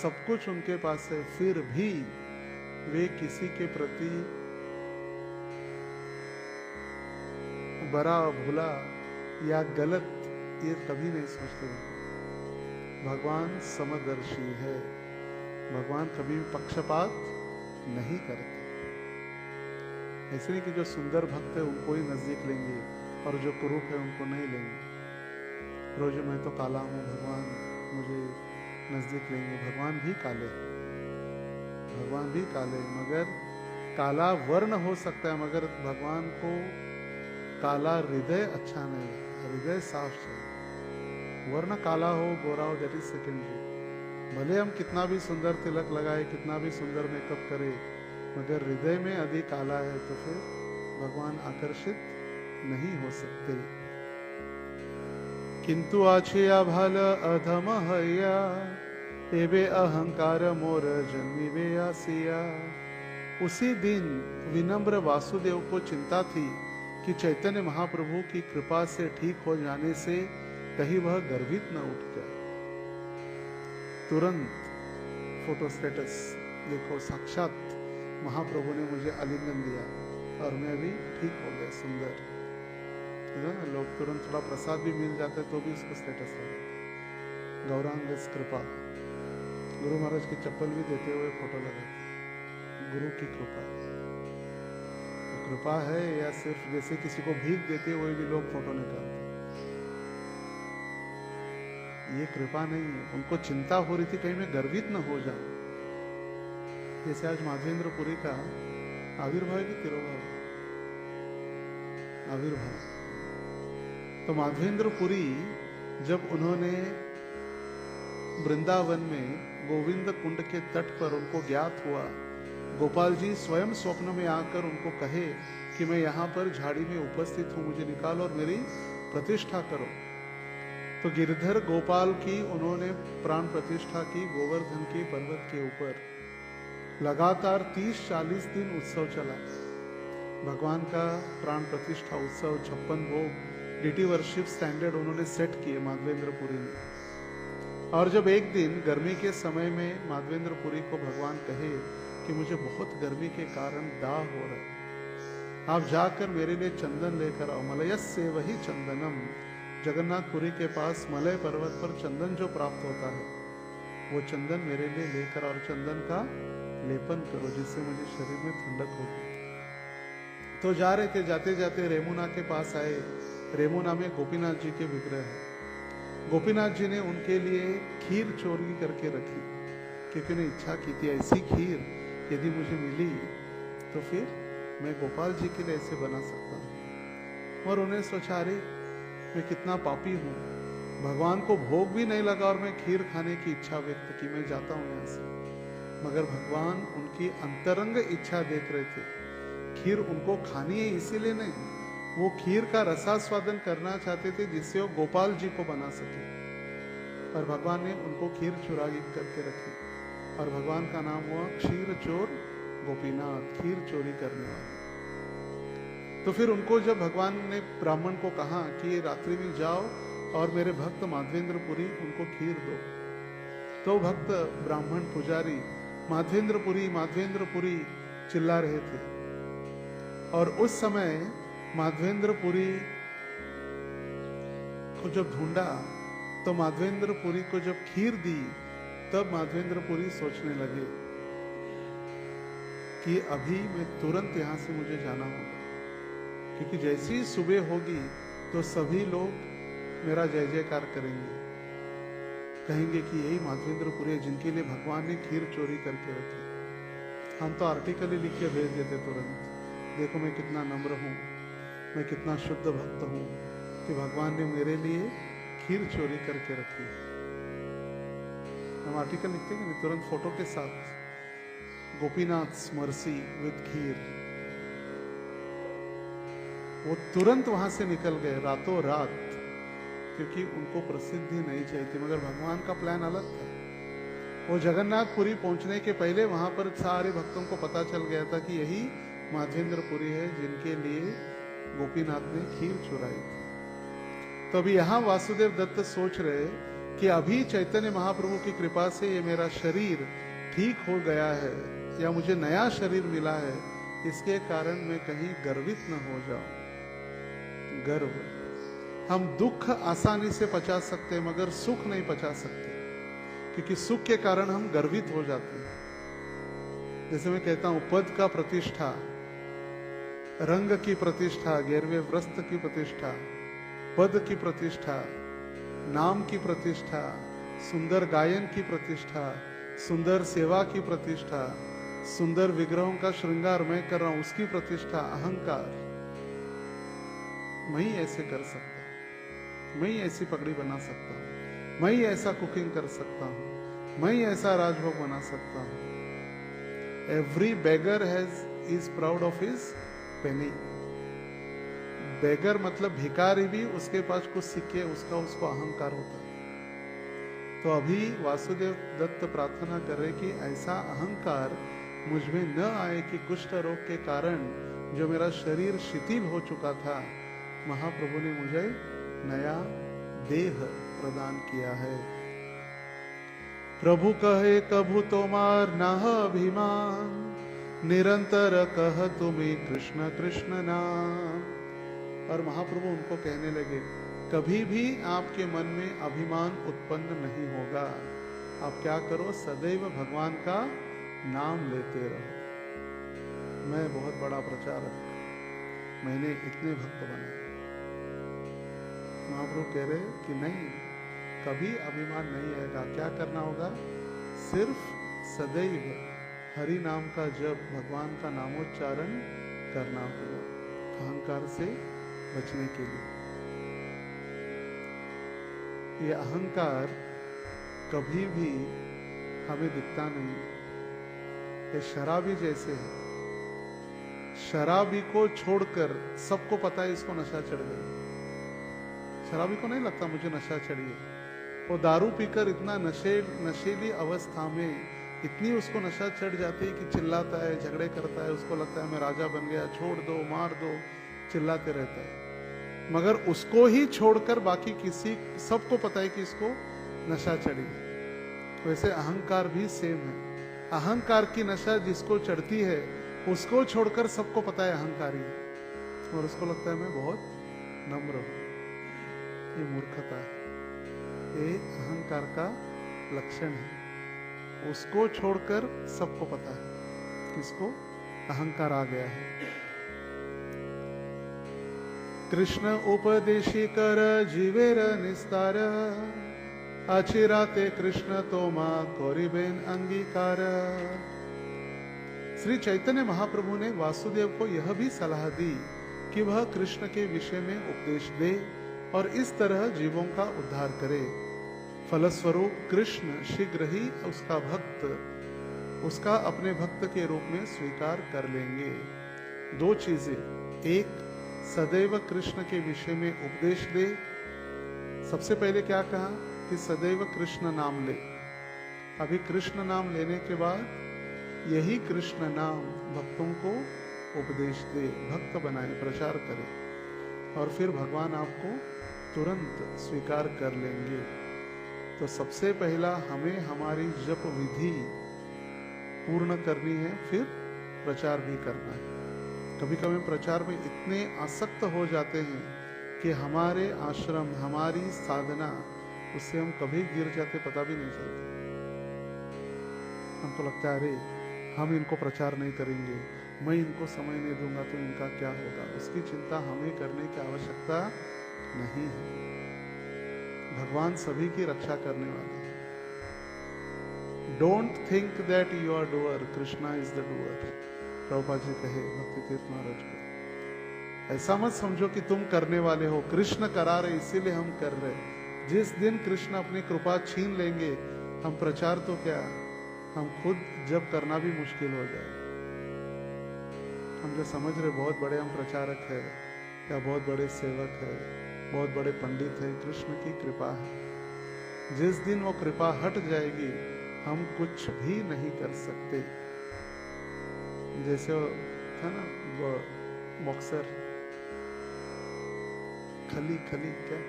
A: सब कुछ उनके पास है, फिर भी वे किसी के प्रति बड़ा भूला या गलत ये कभी नहीं सोचते। भगवान समदर्शी है, भगवान कभी भी पक्षपात नहीं करते। ऐसे नहीं कि जो सुंदर भक्त है उनको ही नजदीक लेंगे और जो कुरूप है उनको नहीं लेंगे। रोज मैं तो काला हूं, भगवान मुझे नजदीक लेंगे। भगवान भी काले, भगवान भी काले, मगर काला वर्ण हो सकता है, मगर भगवान को काला हृदय अच्छा नहीं लगता। हृदय साफ चाहिए। वर्ण काला हो गोरा हो दैट इज सेकेंडरी। भले हम कितना भी सुंदर तिलक लगाए, कितना भी सुंदर मेकअप करे, मगर हृदय में यदि काला है तो फिर भगवान आकर्षित नहीं हो सकते। किंतु आछिया भल अधम हया, एबे अहंकार मोर जन्मिबे आसिया। उसी दिन विनम्र वासुदेव को चिंता थी कि चैतन्य महाप्रभु की कृपा से ठीक हो जाने से कहीं वह गर्वित न उठ जाए। तुरंत फोटो स्टेटस देखो, साक्षात महाप्रभु ने मुझे आलिंगन दिया और मैं भी ठीक हो गया, सुंदर। लोग तुरंत थोड़ा प्रसाद भी मिल जाता है तो भी उसको स्टेटस लगाते। गौरांग कृपा, गुरु महाराज की चप्पल भी देते हुए फोटो लगाते। गुरु की कृपा, तो कृपा है या सिर्फ जैसे किसी को भीख देते हुए भी लोग फोटो निकालते, ये कृपा नहीं है। उनको चिंता हो रही थी कहीं मैं गर्वित न हो जाऊं। जैसे आज माधवेंद्रपुरी का आविर्भाव की तिरुभाव, आविर्भाव, तो माधवेंद्रपुरी जब उन्होंने वृंदावन में गोविंद कुंड के तट पर उनको ज्ञात हुआ, गोपाल जी स्वयं स्वप्न में आकर उनको कहे कि मैं यहाँ पर झाड़ी में उपस्थित हूँ, मुझे निकालो और मेरी प्रतिष्ठा करो। तो गिरधर गोपाल की उन्होंने प्राण प्रतिष्ठा की गोवर्धन के पर्वत के ऊपर। लगातार 30-40 दिन उत्सव चला, भगवान का प्राण प्रतिष्ठा उत्सव, 56 भोग, डीटी वर्शिप स्टैंडर्ड उन्होंने सेट किए माधवेंद्रपुरी ने। और जब एक दिन गर्मी के समय में माधवेंद्रपुरी को भगवान कहे कि मुझे बहुत गर्मी के कारण दाह हो रहा है, आप जाकर मेरे लिए चंदन लेकर आओ। मलयस्य वही चंदनम, जगन्नाथपुरी के पास मलय पर्वत पर चंदन जो प्राप्त होता है, वो चंदन मेरे लिए लेकर और चंदन का लेपन करो जिससे मुझे शरीर में ठंडक होगी। तो जा रहे थे, जाते जाते रेमुना के पास आए। रेमुना में गोपीनाथ जी के विग्रह है। गोपीनाथ जी ने उनके लिए खीर चोरी करके रखी, क्योंकि उन्हें इच्छा की थी ऐसी खीर यदि मुझे मिली तो फिर मैं गोपाल जी के लिए ऐसे बना सकता हूँ। और उन्हें सोचा, अरे मैं कितना पापी हूँ, भगवान को भोग भी नहीं लगा और मैं खीर खाने की इच्छा व्यक्त की, मैं जाता हूँ यहाँ से। मगर भगवान उनकी अंतरंग इच्छा देख रहे थे। खीर उनको खानी है इसीलिए नहीं, वो खीर का रसास्वादन करना चाहते थे जिससे वो गोपाल जी को बना सके। पर भगवान ने उनको खीर चुरा करके रखी और भगवान का नाम हुआ क्षीर चोर गोपीनाथ, खीर चोरी करने वाले। तो फिर उनको जब भगवान ने ब्राह्मण को कहा कि ये रात्रि में जाओ और मेरे भक्त माधवेंद्रपुरी उनको खीर दो, तो भक्त ब्राह्मण पुजारी माधवेंद्रपुरी माधवेंद्रपुरी चिल्ला रहे थे। और उस समय माधवेंद्रपुरी को जब ढूंढा तो माधवेंद्रपुरी को जब खीर दी, तब माधवेंद्रपुरी सोचने लगे कि अभी मैं तुरंत यहां से मुझे जाना होगा, क्योंकि जैसी ही सुबह होगी तो सभी लोग मेरा जय जयकार करेंगे, कहेंगे कि यही माधवेंद्रपुरी है जिनके लिए भगवान ने खीर चोरी करके रखी। हम तो आर्टिकल ही लिख के भेज देते तुरंत, देखो मैं कितना नम्र हूँ, मैं कितना शुद्ध भक्त हूँ कि भगवान ने मेरे लिए खीर चोरी करके रखी। हम आर्टिकल लिखते हैं कि तुरंत फोटो के साथ, गोपीनाथ मर्सी विद खीर। वो तुरंत वहां से निकल गए रातों रात, क्योंकि उनको प्रसिद्धि नहीं चाहिए थी। मगर भगवान का प्लान अलग था। वो जगन्नाथपुरी पहुंचने के पहले वहां पर सारे भक्तों को पता चल गया था कि यही माधवेंद्रपुरी है जिनके लिए गोपीनाथ ने खीर चुराई थी। तो अभी यहां वासुदेव दत्त सोच रहे कि अभी चैतन्य महाप्रभु की कृपा से ये मेरा शरीर ठीक हो गया है या मुझे नया शरीर मिला है, इसके कारण मैं कहीं गर्वित न हो जाऊं। गर्व, हम दुख आसानी से पचा सकते हैं मगर सुख नहीं पचा सकते, क्योंकि सुख के कारण हम गर्वित हो जाते हैं। जैसे मैं कहता हूं, पद का प्रतिष्ठा, रंग की प्रतिष्ठा, गिरवे वस्त्र की प्रतिष्ठा, पद की प्रतिष्ठा, नाम की प्रतिष्ठा, सुंदर गायन की प्रतिष्ठा, सुंदर सेवा की प्रतिष्ठा, सुंदर विग्रहों का श्रृंगार मैं कर रहा हूं उसकी प्रतिष्ठा, अहंकार। मैं ही ऐसे कर सकता हूं, मैं ही ऐसी पगड़ी बना सकता हूं, मैं ही ऐसा कुकिंग कर सकता हूं, मैं ही ऐसा राजभोग बना सकता हूं। Every beggar is proud of his penny. Beggar मतलब भिखारी भी उसके पास कुछ सिक्के उसको अहंकार होता है। तो अभी वासुदेव दत्त प्रार्थना कर रहे कि ऐसा अहंकार मुझ में न आए कि कुष्ठ रोग के कारण जो मेरा शरीर शिथिल हो चुका था, महाप्रभु ने मुझे नया देह प्रदान किया है। प्रभु कहे कभु तोमार नाह अभिमान, निरंतर कह तुम्हें कृष्ण कृष्ण नाम। और महाप्रभु उनको कहने लगे, कभी भी आपके मन में अभिमान उत्पन्न नहीं होगा। आप क्या करो, सदैव भगवान का नाम लेते रहो। मैं बहुत बड़ा प्रचारक, मैंने इतने भक्त बनाए। महाप्रभु कह रहे कि नहीं, कभी अभिमान नहीं आएगा। क्या करना होगा, सिर्फ सदैव हरि नाम का जप, भगवान का नामोच्चारण करना होगा, अहंकार से बचने के लिए। ये अहंकार कभी भी हमें दिखता नहीं। ये शराबी जैसे है, शराबी को छोड़कर सबको पता है इसको नशा चढ़ गया। शराबी को नहीं लगता मुझे नशा चढ़ी है। वो दारू पीकर इतना नशेली अवस्था में इतनी उसको नशा चढ़ जाती है कि चिल्लाता है, झगड़े करता है, उसको लगता है मैं राजा बन गया, छोड़ दो, मार दो, चिल्लाते रहता है। मगर उसको ही छोड़कर बाकी सबको पता है कि इसको नशा चढ़ी है। वैसे अहंकार भी सेम है। अहंकार की नशा जिसको चढ़ती है उसको छोड़कर सबको पता है अहंकारी है, और उसको लगता है मैं बहुत नम्र हूं। ये मूर्खता है, ये अहंकार का लक्षण है। उसको छोड़कर सबको पता है किसको अहंकार आ गया है। कृष्ण उपदेशी कर जीवेर निस्तार, आचिराते कृष्ण तोमा कोरिबेन अंगीकार। श्री चैतन्य महाप्रभु ने वासुदेव को यह भी सलाह दी कि वह कृष्ण के विषय में उपदेश दे और इस तरह जीवों का उद्धार करे। फलस्वरूप कृष्ण शीघ्र ही उसका अपने भक्त के रूप में स्वीकार कर लेंगे। दो चीजें, एक, सदैव कृष्ण के विषय में उपदेश दे। सबसे पहले क्या कहा कि सदैव कृष्ण नाम ले। अभी कृष्ण नाम लेने के बाद यही कृष्ण नाम भक्तों को उपदेश दे, भक्त बनाए, प्रचार करे और फिर भगवान आपको तुरंत स्वीकार कर लेंगे। तो सबसे पहला हमें हमारी जप विधि पूर्ण करनी है, फिर प्रचार भी करना है। कभी कभी प्रचार में इतने आसक्त हो जाते हैं कि हमारे आश्रम, हमारी साधना, उससे हम कभी गिर जाते पता भी नहीं चलता। हमको लगता है अरे हम इनको प्रचार नहीं करेंगे, मैं इनको समय नहीं दूंगा तो इनका क्या होगा। उसकी चिंता हमें करने की आवश्यकता नहीं है। भगवान सभी की रक्षा करने वाले हैं। Don't think that you are doer, Krishna is the doer. Prabhupada ji कहे भक्ति तीर्थ महाराज को, ऐसा मत समझो कि तुम करने वाले हो, कृष्ण करा रहे इसीलिए हम कर रहे। जिस दिन कृष्ण अपनी कृपा छीन लेंगे, हम प्रचार तो क्या, हम खुद जब करना भी मुश्किल हो जाए। हम जो समझ रहे बहुत बड़े हम प्रचारक है या बहुत बड़े सेवक है, बहुत बड़े पंडित है, कृष्ण की कृपा है। जिस दिन वो कृपा हट जाएगी हम कुछ भी नहीं कर सकते। जैसे वो था ना वो बॉक्सर खली क्या,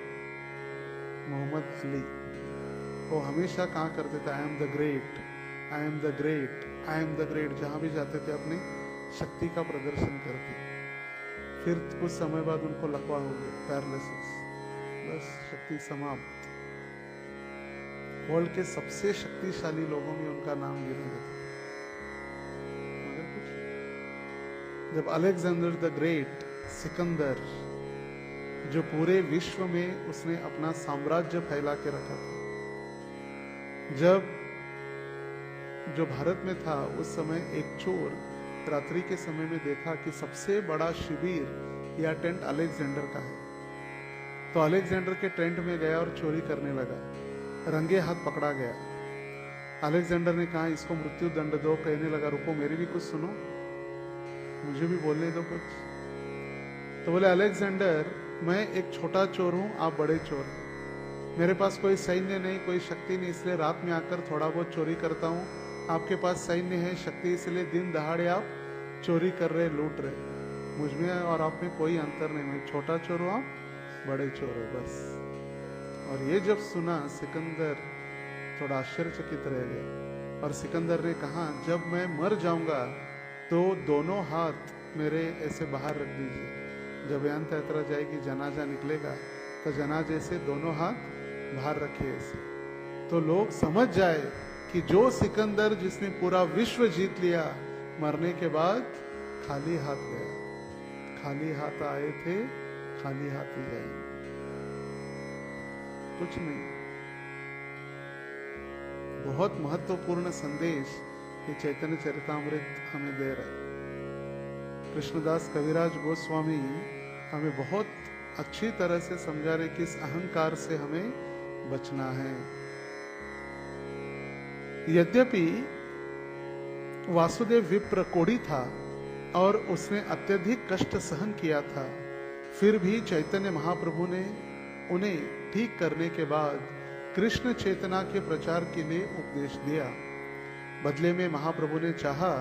A: मोहम्मद अली, वो हमेशा कहा करते थे I am the great, I am the great, I am the great. जहां भी जाते थे अपनी शक्ति का प्रदर्शन करते। फिर कुछ समय बाद उनको लकवा हो गया, पैरालिसिस, बस शक्ति समाप्त। वर्ल्ड के सबसे शक्तिशाली लोगों में उनका नाम गिरेगा। मगर कुछ जब अलेक्जेंडर द ग्रेट, सिकंदर, जो पूरे विश्व में उसने अपना साम्राज्य फैला के रखा था, जब जो भारत में था उस समय एक चोर रात्रि के समय में देखा कि सबसे बड़ा शिविर या टेंट अलेक्जेंडर का है। तो अलेक्जेंडर के टेंट में गया और चोरी करने लगा, रंगे हाथ पकड़ा गया। अलेक्जेंडर ने कहा इसको मृत्यु दंड दो। कहने लगा रुको मेरी भी कुछ सुनो, मुझे भी बोलने दो कुछ। तो बोले अलेक्जेंडर मैं एक छोटा चोर हूं, आप बड़े चोर हैं, मेरे पास कोई सैन्य नहीं, कोई शक्ति नहीं, इसलिए रात में आकर थोड़ा बहुत चोरी करता हूं। आपके पास सैन्य है, शक्ति, इसलिए दिन दहाड़े आप चोरी कर रहे, लूट रहे। मुझ में और आप में कोई अंतर नहीं, मैं छोटा चोर हूं, आप बड़े चोर हो, बस। और ये जब सुना सिकंदर थोड़ा आश्चर्यचकित रह गया। और सिकंदर ने कहा जब मैं मर जाऊंगा तो दोनों हाथ मेरे ऐसे बाहर रख दीजिए। जब अंत यात्रा जाएगी, जनाजा निकलेगा, तो जनाजे से दोनों हाथ बाहर रखे ऐसे, तो लोग समझ जाए कि जो सिकंदर जिसने पूरा विश्व जीत लिया, मरने के बाद खाली हाथ गया। खाली हाथ आए थे, खाली हाथ ही जाएंगे, कुछ नहीं। बहुत महत्वपूर्ण संदेश ये चैतन्य चरितामृत हमें दे रहा है। कृष्णदास कविराज गोस्वामी हमें बहुत अच्छी तरह से समझा रहे कि इस अहंकार से हमें बचना है। यद्यपि वासुदेव विप्र कोढ़ी था और उसने अत्यधिक कष्ट सहन किया था, फिर भी चैतन्य महाप्रभु ने उन्हें ठीक करने के बाद कृष्ण चेतना के प्रचार के लिए उपदेश दिया। बदले में महाप्रभु ने चाहा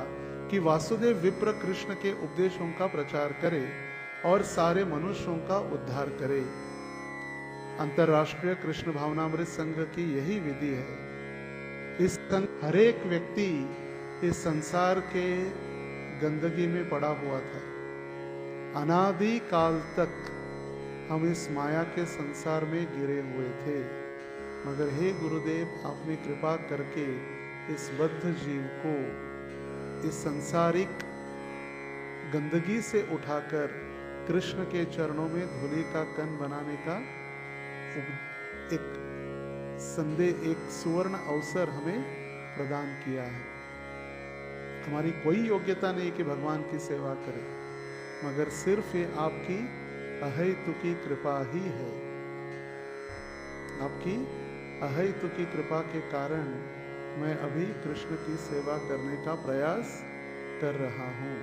A: कि वासुदेव विप्र कृष्ण के उपदेशों का प्रचार करे और सारे मनुष्यों का उद्धार करे। अंतरराष्ट्रीय कृष्ण भावनामृत संघ की यही विधि है। इस संघ हर एक व्यक्ति इस संसार के गंदगी में पड़ा हुआ था। अनादि काल तक हम इस माया के संसार में गिरे हुए थे, मगर हे गुरुदेव आपने कृपा करके इस बद्ध जीव को इस संसारिक गंदगी से उठाकर कृष्ण के चरणों में धूलि का कण बनाने का एक संदेह, एक सुवर्ण अवसर हमें प्रदान किया है। हमारी कोई योग्यता नहीं कि भगवान की सेवा करें, मगर सिर्फ ये आपकी अहेतुकी कृपा ही है। आपकी अहेतुकी कृपा के कारण मैं अभी कृष्ण की सेवा करने का प्रयास कर रहा हूं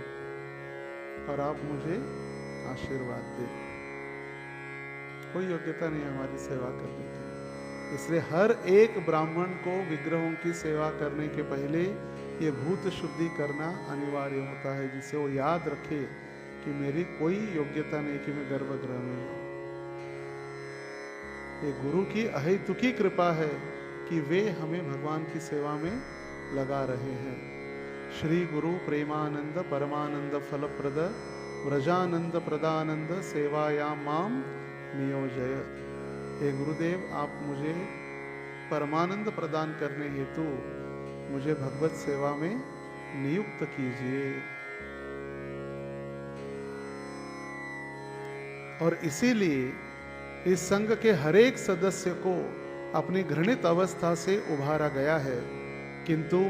A: और आप मुझे आशीर्वाद दें। कोई योग्यता नहीं हमारी सेवा करने की, इसलिए हर एक ब्राह्मण को विग्रहों की सेवा करने के पहले ये भूत शुद्धि करना अनिवार्य होता है, जिससे वो याद रखे कि मेरी कोई योग्यता नहीं कि मैं गर्भगृह में जाऊं। ये गुरु की अहेतुकी कृपा है कि वे हमें भगवान की सेवा में लगा रहे हैं। श्री गुरु प्रेमानंद परमानंद फलप्रद व्रजानंद प्रदानंद सेवायाम माम नियोजय। हे गुरुदेव, आप मुझे परमानंद प्रदान करने हेतु मुझे भगवत सेवा में नियुक्त कीजिए। और इसीलिए इस संघ के हर एक सदस्य को अपनी घृणित अवस्था से उभारा गया है, किंतु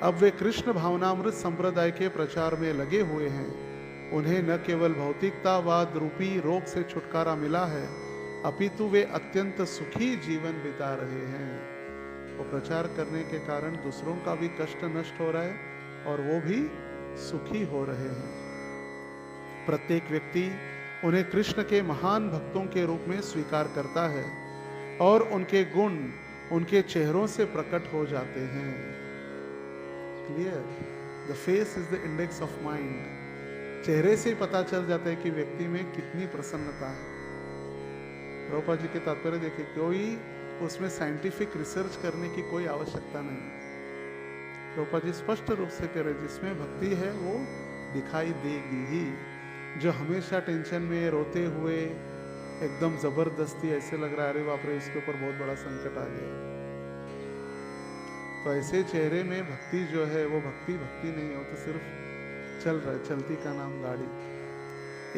A: अब वे कृष्ण भावनामृत संप्रदाय के प्रचार में लगे हुए हैं। उन्हें न केवल भौतिकतावाद रूपी रोग से छुटकारा मिला है, अपितु वे अत्यंत सुखी जीवन बिता रहे हैं। वो प्रचार करने के कारण दूसरों का भी कष्ट नष्ट हो रहा है और वो भी सुखी हो रहे हैं। प्रत्येक व्यक्ति उन्हें कृष्ण के महान भक्तों के रूप में स्वीकार करता है और उनके गुण उनके चेहरों से प्रकट हो जाते हैं। Clear? The face is the index of mind. चेहरे से पता चल जाता है कि व्यक्ति में कितनी प्रसन्नता है। प्रभुपाद जी के तात्पर्य देखिए, कोई उसमें साइंटिफिक रिसर्च करने की कोई आवश्यकता नहीं। प्रभुपाद जी स्पष्ट रूप से कह रहे, जिसमें भक्ति है वो दिखाई देगी ही। जो हमेशा टेंशन में रोते हुए एकदम जबरदस्ती ऐसे लग रहा है, अरे बाप रे इसके ऊपर बहुत बड़ा संकट आ गया, तो ऐसे चेहरे में भक्ति जो है वो भक्ति नहीं हो, तो सिर्फ चल रहा है, चलती का नाम गाड़ी।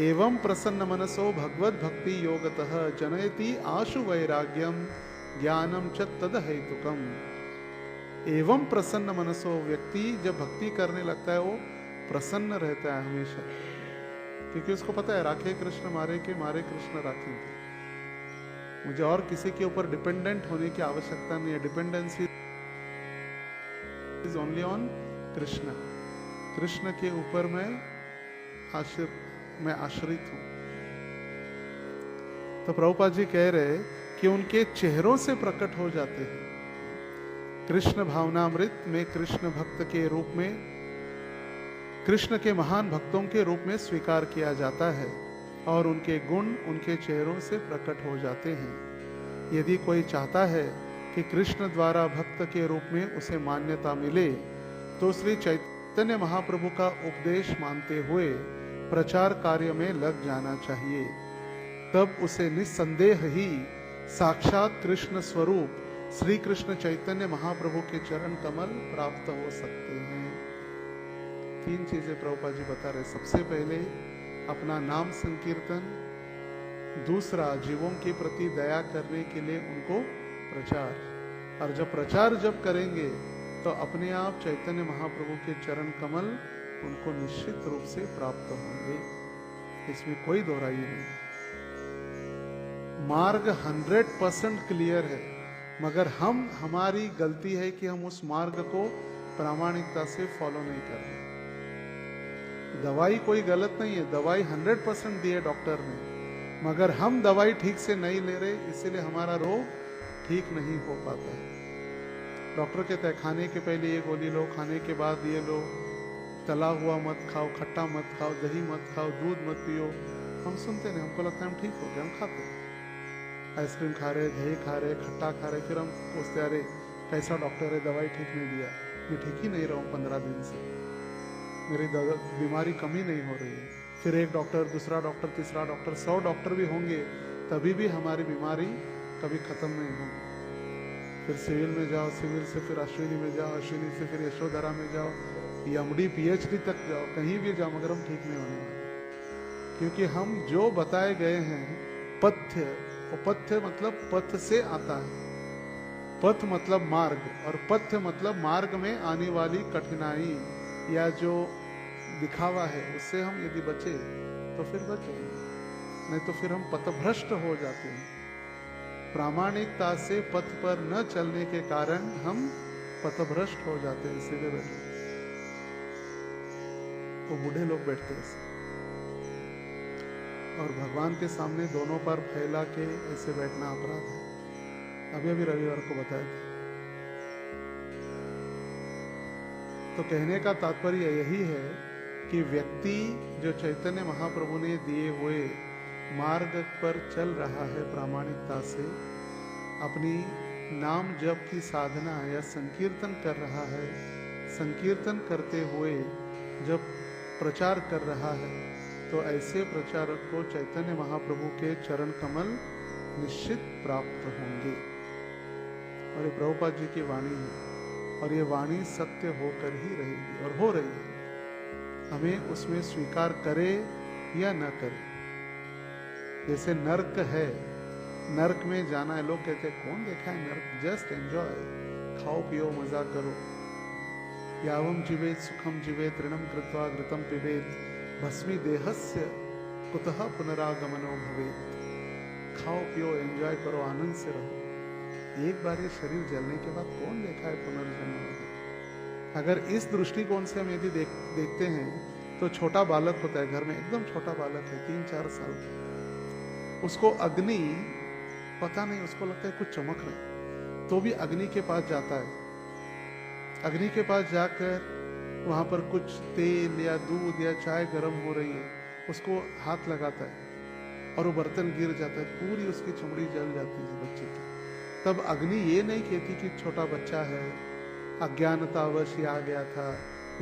A: एवं प्रसन्न मनसो भगवत भक्ति योगतः जनयति आशु वैराग्यम ज्ञानम च तद हेतुकम। एवं प्रसन्न मनसो, व्यक्ति जब भक्ति करने लगता है वो प्रसन्न रहता है हमेशा, क्योंकि उसको पता है राखे कृष्ण मारे के मारे कृष्ण राखेंगे। मुझे और किसी के ऊपर डिपेंडेंट होने की आवश्यकता नहीं है। Dependency is only on Krishna. Krishna के ऊपर मैं आश्रित हूं। तो प्रभुपाद जी कह रहे कि उनके चेहरों से प्रकट हो जाते हैं। कृष्ण भावनामृत में कृष्ण भक्त के रूप में, कृष्ण के महान भक्तों के रूप में स्वीकार किया जाता है और उनके गुण उनके चेहरों से प्रकट हो जाते हैं। यदि कोई चाहता है कि कृष्ण द्वारा भक्त के रूप में उसे मान्यता मिले, तो श्री चैतन्य महाप्रभु का उपदेश मानते हुए प्रचार कार्य में लग जाना चाहिए। तब उसे निस्संदेह ही साक्षात कृष्ण स्वरूप श्री कृष्ण चैतन्य महाप्रभु के चरण कमल प्राप्त हो सकते हैं। तीन चीजें प्रभुपाद जी बता रहे। सबसे पहले अपना नाम संकीर्तन, दूसरा जीवों के प्रति दया करने के लिए उनको प्रचार, और जब प्रचार करेंगे तो अपने आप चैतन्य महाप्रभु के चरण कमल उनको निश्चित रूप से प्राप्त होंगे, इसमें कोई दोहराई नहीं। मार्ग 100% क्लियर है, मगर हमारी गलती है कि हम उस मार्ग को प्रामाणिकता से फॉलो नहीं कर रहे। दवाई कोई गलत नहीं है, दवाई 100% दी है डॉक्टर ने, मगर हम दवाई ठीक से नहीं ले रहे, इसीलिए हमारा रोग ठीक नहीं हो पाता है। डॉक्टर कहता है खाने के पहले ये गोली लो, खाने के बाद ये लो, तला हुआ मत खाओ, खट्टा मत खाओ, दही मत खाओ, दूध मत पियो। हम सुनते नहीं, हमको लगता है हम ठीक हो गए, हम खाते हैं। आइसक्रीम खा रहे, दही खा रहे, खट्टा खा रहे, फिर हम पूछते अरे कैसा डॉक्टर है, दवाई ठीक नहीं दिया। मैं ठीक ही नहीं रहा हूँ 15 दिन से, मेरी बीमारी कम ही नहीं हो रही है। फिर एक डॉक्टर, दूसरा डॉक्टर, तीसरा डॉक्टर, 100 डॉक्टर भी होंगे तभी भी हमारी बीमारी कभी खत्म नहीं होगी। फिर सिविल में जाओ, सिविल से फिर अश्विनी में जाओ, अश्विनी से फिर यशोधरा में जाओ, एमडी PhD तक जाओ, कहीं भी जाओ, मगर हम ठीक नहीं होने वाले। क्योंकि हम जो बताए गए हैं पथ्य, और पथ्य मतलब पथ से आता है, पथ मतलब मार्ग, और पथ्य मतलब मार्ग में आने वाली कठिनाई या जो दिखावा है उससे हम यदि बचे तो फिर बचे, नहीं तो फिर हम पथभ्रष्ट हो जाते हैं। प्रामाणिकता से पथ पर न चलने के कारण हम पथभ्रष्ट हो जाते हैं। सीधे बैठे, वो बूढ़े लोग बैठते हैं ऐसे, और भगवान के सामने दोनों पर फैला के ऐसे बैठना अपराध है। अभी अभी रविवार को बताया था। तो कहने का तात्पर्य यही है कि व्यक्ति जो चैतन्य महाप्रभु ने दिए हुए मार्ग पर चल रहा है प्रामाणिकता से, अपनी नाम जप की साधना या संकीर्तन कर रहा है, संकीर्तन करते हुए जब प्रचार कर रहा है, तो ऐसे प्रचारक को चैतन्य महाप्रभु के चरण कमल निश्चित प्राप्त होंगे। और ये प्रभुपाद जी की वाणी है, और ये वाणी सत्य होकर ही रहेगी और हो रही है। हमें उसमें स्वीकार करे या न करे। जैसे नर्क है, नर्क में जाना है, लोग कहते हैं कौन देखा है नर्क, जस्ट एंजॉय, खाओ पियो मजा करो। यावम जीवेत सुखम जीवेत ऋणम कृत्वा घृतम पिबेत भस्मी देहस्य कुतः पुनरागमनो भवेत। खाओ पियो एंजॉय करो, आनंद से रहो। एक बार ये शरीर जलने के बाद कौन देखा है पुनर्जन्म। अगर इस दृष्टिकोण से हम यदि देखते हैं तो छोटा बालक होता है घर में, एकदम छोटा बालक है 3-4 साल का, उसको अग्नि पता नहीं, उसको लगता है कुछ चमक रहा है, तो भी अग्नि के पास जाता है। अग्नि के पास जाकर वहां पर कुछ तेल या दूध या चाय गर्म हो रही है, उसको हाथ लगाता है और वो बर्तन गिर जाता है, पूरी उसकी चमड़ी जल जाती है बच्चे की। तब अग्नि ये नहीं कहती कि छोटा बच्चा है, अज्ञानतावश ही आ गया था,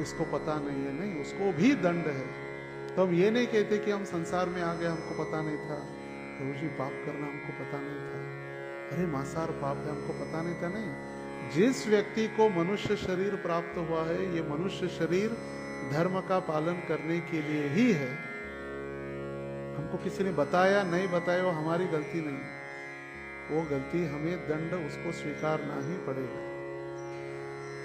A: इसको पता नहीं है, नहीं, उसको भी दंड है। तो हम ये नहीं कहते कि हम संसार में आ गए, हमको पता नहीं था, प्रभु जी पाप करना हमको पता नहीं था, अरे मांसाहार पाप है हमको पता नहीं था। नहीं, जिस व्यक्ति को मनुष्य शरीर प्राप्त हुआ है, ये मनुष्य शरीर धर्म का पालन करने के लिए ही है। हमको किसी ने बताया नहीं बताया, वो हमारी गलती नहीं, वो गलती हमें दंड उसको स्वीकारना ही पड़ेगा।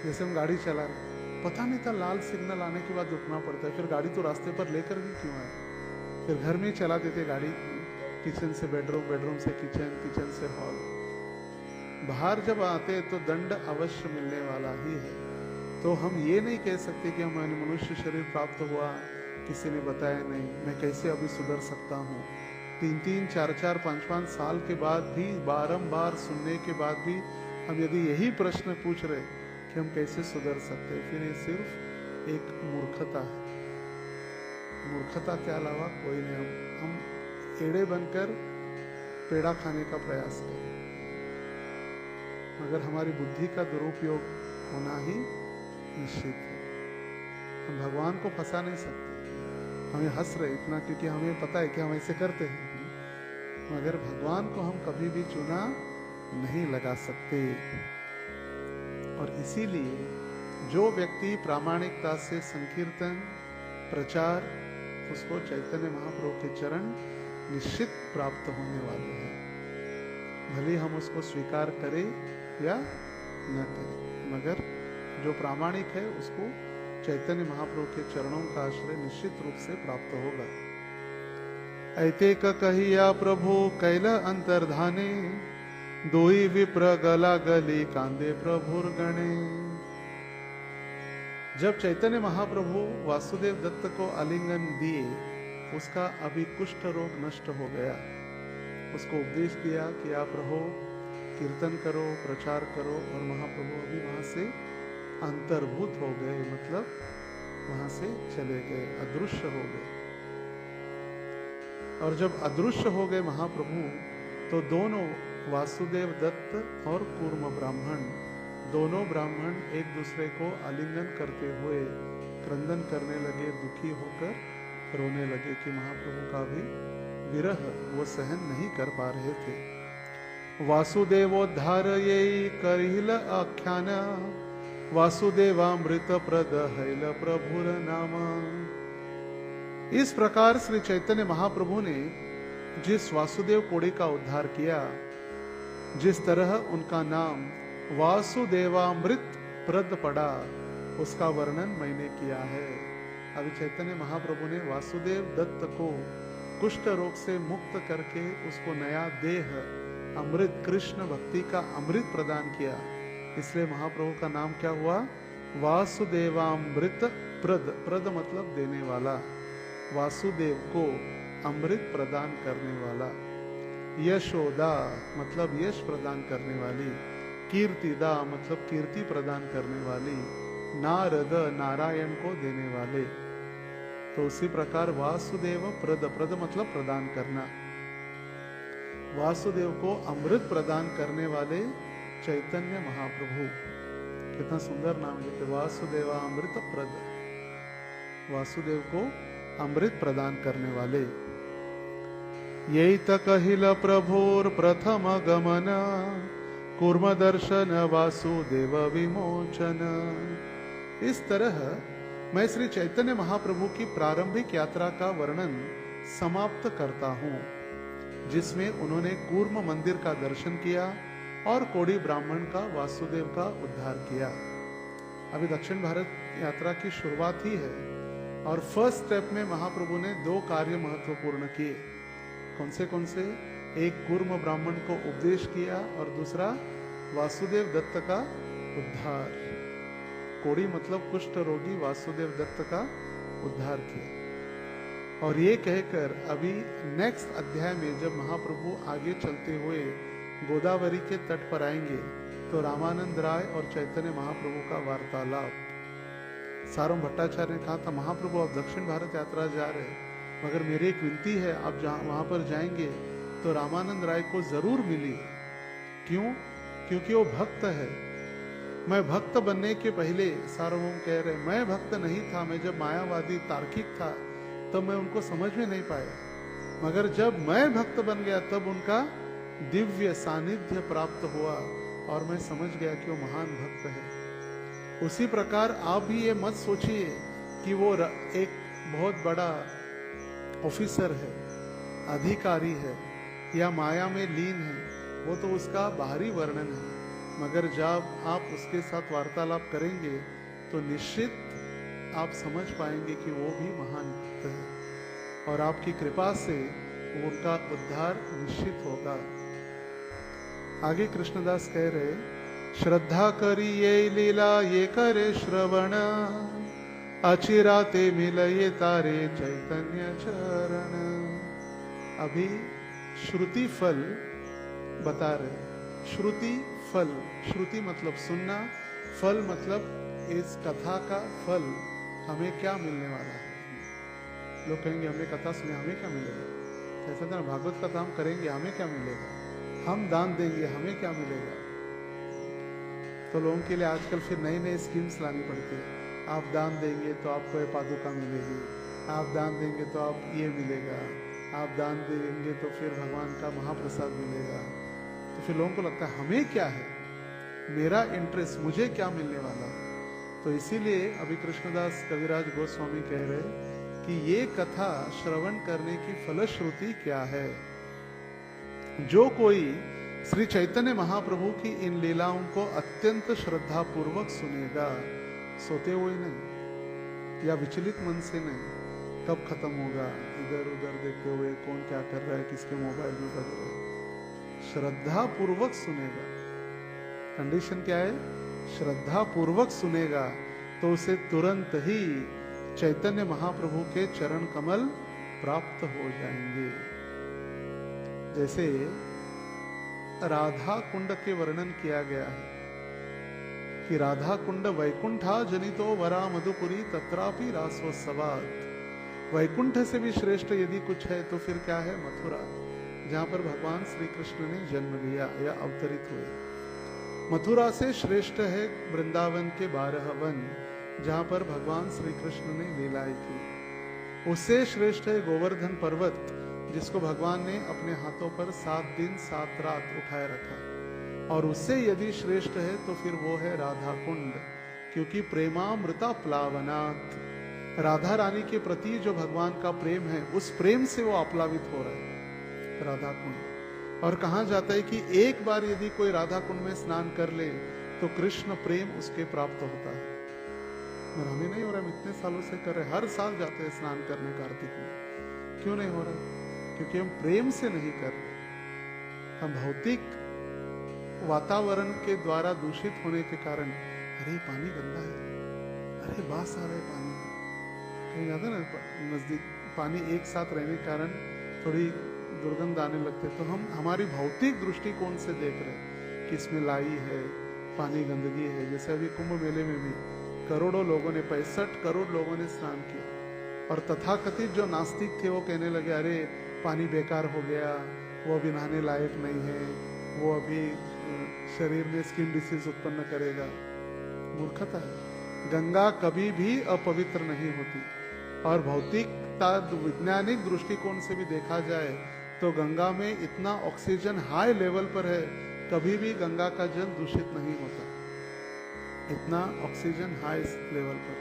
A: जैसे हम गाड़ी चला रहे, पता नहीं था लाल सिग्नल आने के बाद रुकना पड़ता है, फिर गाड़ी तो रास्ते पर लेकर भी क्यों आए, फिर घर में ही चला देते गाड़ी, किचन से बेडरूम, बेडरूम से किचन, किचन से हॉल। बाहर जब आते तो दंड अवश्य मिलने वाला ही है। तो हम ये नहीं कह सकते कि हमें मनुष्य शरीर प्राप्त हुआ, किसी ने बताया नहीं, मैं कैसे अभी सुधर सकता हूँ। 3-3, 4-4, 5-5 साल के बाद भी, बारंबार सुनने के बाद भी हम यदि यही प्रश्न पूछ रहे कि हम कैसे सुधर सकते हैं, फिर ये सिर्फ एक मूर्खता है। मूर्खता के अलावा कोई नहीं। हम एड़े बनकर पेड़ा खाने का प्रयास करें, मगर हमारी बुद्धि का दुरुपयोग होना ही निश्चित है। हम भगवान को फंसा नहीं सकते। हमें हंस रहे इतना क्योंकि हमें पता है कि हम ऐसे करते हैं, मगर भगवान को हम कभी भी चुना नहीं लगा सकते। और इसीलिए जो व्यक्ति प्रामाणिकता से संकीर्तन प्रचार, उसको चैतन्य महाप्रभु के चरण निश्चित प्राप्त होने वाले हैं, भले हम उसको स्वीकार करें या न करें। मगर जो प्रामाणिक है उसको चैतन्य महाप्रभु के चरणों का आश्रय निश्चित रूप से प्राप्त होगा। ऐते कहिया प्रभु कैल अंतर्धाने, दोई विप्र गला गली कांदे प्रभुर गणे। जब चैतन्य महाप्रभु वासुदेव दत्त को आलिंगन दिए, उसका अभी कुष्ठ रोग नष्ट हो गया। उसको उपदेश दिया कि आप रहो, कीर्तन करो, प्रचार करो, और महाप्रभु अभी वहां से अंतर्भूत हो गए, मतलब वहां से चले गए, अदृश्य हो गए। और जब अदृश्य हो गए महाप्रभु, तो दोनों वासुदेव दत्त और कूर्म ब्राह्मण, दोनों ब्राह्मण एक दूसरे को आलिंगन करते हुए क्रंदन करने लगे, दुखी होकर रोने लगे कि महाप्रभु का भी विरह वो सहन नहीं कर पा रहे थे। वासुदेवोद्धार ये करिल आख्यान, वासुदेवामृत प्रद हैल प्रभुर नाम। इस प्रकार श्री चैतन्य महाप्रभु ने जिस वासुदेव कोड़ी का उद्धार किया, जिस तरह उनका नाम वासुदेवामृत प्रद पड़ा, उसका वर्णन मैंने किया है। अभी चैतन्य महाप्रभु ने वासुदेव दत्त को कुष्ठ रोग से मुक्त करके उसको नया देह अमृत, कृष्ण भक्ति का अमृत प्रदान किया। इसलिए महाप्रभु का नाम क्या हुआ? वासुदेवामृत प्रद। प्रद मतलब देने वाला, वासुदेव को अमृत प्रदान करने वाला। यशोदा मतलब यश प्रदान करने वाली। कीर्तिदा मतलब कीर्ति प्रदान करने वाली। नारद नारायण को देने वाले। तो उसी प्रकार वासुदेव प्रद, प्रद मतलब प्रदान करना, वासुदेव को अमृत प्रदान करने वाले चैतन्य महाप्रभु। कितना सुंदर नाम है, वासुदेवा अमृत प्रद, वासुदेव को अमृत प्रदान करने वाले। यही तक अहिल प्रभोर प्रथम गमन, कूर्म दर्शन वासुदेव विमोचन। इस तरह मैं श्री चैतन्य महाप्रभु की प्रारंभिक यात्रा का वर्णन समाप्त करता हूँ, जिसमें उन्होंने कूर्म मंदिर का दर्शन किया और कोड़ी ब्राह्मण का, वासुदेव का उद्धार किया। अभी दक्षिण भारत यात्रा की शुरुआत ही है और फर्स्ट स्टेप में महाप्रभु ने 2 कार्य महत्वपूर्ण किए। कौन से? एक कूर्म ब्राह्मण को उपदेश किया और दूसरा वासुदेव दत्त का उद्धार। कोड़ी मतलब कुष्ठ रोगी वासुदेव दत्त का उद्धार किया। और ये कहकर अभी नेक्स्ट अध्याय में जब महाप्रभु आगे चलते हुए गोदावरी के तट पर आएंगे तो रामानंद राय और चैतन्य महाप्रभु का वार्तालाप। सारम भट्टाचार्य ने कहा था, महाप्रभु आप दक्षिण भारत यात्रा जा रहे हैं, मगर मेरी एक विनती है, आप वहां पर जाएंगे तो रामानंद राय को जरूर मिलिए। क्यों? क्योंकि वो भक्त है। मैं भक्त बनने के पहले, सार्वभौम कह रहे, मैं भक्त नहीं था, मैं जब मायावादी तार्किक था तब मैं उनको समझ में नहीं पाया, मगर जब मैं भक्त बन गया तब उनका दिव्य सानिध्य प्राप्त हुआ और मैं समझ गया कि वो महान भक्त है। उसी प्रकार आप भी ये मत सोचिए कि वो एक बहुत बड़ा ऑफिसर है, अधिकारी है या माया में लीन है, वो तो उसका बाहरी वर्णन है, मगर जब आप उसके साथ वार्तालाप करेंगे तो निश्चित आप समझ पाएंगे कि वो भी महान भक्त है और आपकी कृपा से उनका उद्धार निश्चित होगा। आगे कृष्णदास कह रहे, श्रद्धा करी ये लीला ये करे श्रवण, अचिराते मिलये तारे चैतन्य चरण। अभी श्रुति फल बता रहे। श्रुति फल, श्रुति मतलब सुनना, फल मतलब इस कथा का फल हमें क्या मिलने वाला है। लोग कहेंगे हमने कथा सुनी, हमें क्या मिलेगा? ऐसा था ना, भागवत कथा हम करेंगे, हमें क्या मिलेगा? हम दान देंगे, हमें क्या मिलेगा? तो लोगों के लिए आजकल फिर नई नई स्कीम्स लानी पड़ती है। आप दान देंगे तो आपको ये पादुका मिलेगी, आप दान देंगे तो आप ये मिलेगा, आप दान देंगे तो फिर भगवान का महाप्रसाद मिलेगा। तो फिर लोगों को लगता है हमें क्या है, मेरा इंटरेस्ट, मुझे क्या मिलने वाला। तो इसीलिए अभी कृष्णदास कविराज गोस्वामी कह रहे कि ये कथा श्रवण करने की फलश्रुति क्या है। जो कोई श्री चैतन्य महाप्रभु की इन लीलाओं को अत्यंत श्रद्धा पूर्वक सुनेगा, सोते हुए नहीं या विचलित मन से नहीं, कब खत्म होगा इधर उधर देखते हुए, कौन क्या कर रहा है, किसके मोबाइल में बज रहा है, श्रद्धा पूर्वक सुनेगा। कंडीशन क्या है? श्रद्धा पूर्वक सुनेगा तो उसे तुरंत ही चैतन्य महाप्रभु के चरण कमल प्राप्त हो जाएंगे। जैसे राधा कुंड के वर्णन किया गया है कि राधा कुंड वैकुंठा जनितो वरा मधुपुरी तत्रापि रासोत्सवात्। वैकुंठ से भी श्रेष्ठ यदि कुछ है तो फिर क्या है? मथुरा, जहां पर भगवान श्री कृष्ण ने जन्म लिया या अवतरित हुए। मथुरा से श्रेष्ठ है वृंदावन के 12 वन, जहां पर भगवान श्री कृष्ण ने लीलाएं की। उससे श्रेष्ठ है गोवर्धन पर्वत, जिसको भगवान ने अपने हाथों पर 7 दिन 7 रात उठाए रखा। और उससे यदि श्रेष्ठ है तो फिर वो है राधा कुंड, क्योंकि प्रेमामृता प्लावनात्, राधा रानी के प्रति जो भगवान का प्रेम है, उस प्रेम से वो आप्लावित हो रहा है राधा कुंड। और कहा जाता है कि एक बार यदि कोई राधा कुंड में स्नान कर ले तो कृष्ण प्रेम उसके प्राप्त होता है। और हमें नहीं हो रहा, हम इतने सालों से कर रहे, हर साल जाते हैं स्नान करने कार्तिक में। क्यों नहीं हो रहा? क्योंकि हम प्रेम से नहीं कर रहे। हम भौतिक वातावरण के द्वारा दूषित होने के कारण, अरे पानी गंदा है, अरे बास आ रहा है पानी, कहीं जाता ना नजदीक पानी एक साथ रहने के कारण थोड़ी दुर्गंध आने लगते, तो हम हमारी भौतिक दृष्टिकोण से देख रहे कि इसमें लाई है, पानी गंदगी है। जैसे अभी कुंभ मेले में भी करोड़ों लोगों ने, 65 करोड़ लोगों ने स्नान किया, और तथाकथित जो नास्तिक थे वो कहने लगे अरे पानी बेकार हो गया, वो अभी नहाने लायक नहीं है, वो अभी शरीर में स्किन डिसीज उत्पन्न करेगा। मूर्खता है। गंगा कभी भी अपवित्र नहीं होती, और भौतिकता वैज्ञानिक दृष्टिकोण से भी देखा जाए तो गंगा में इतना ऑक्सीजन हाई लेवल पर है, कभी भी गंगा का जल दूषित नहीं होता, इतना ऑक्सीजन हाई लेवल पर।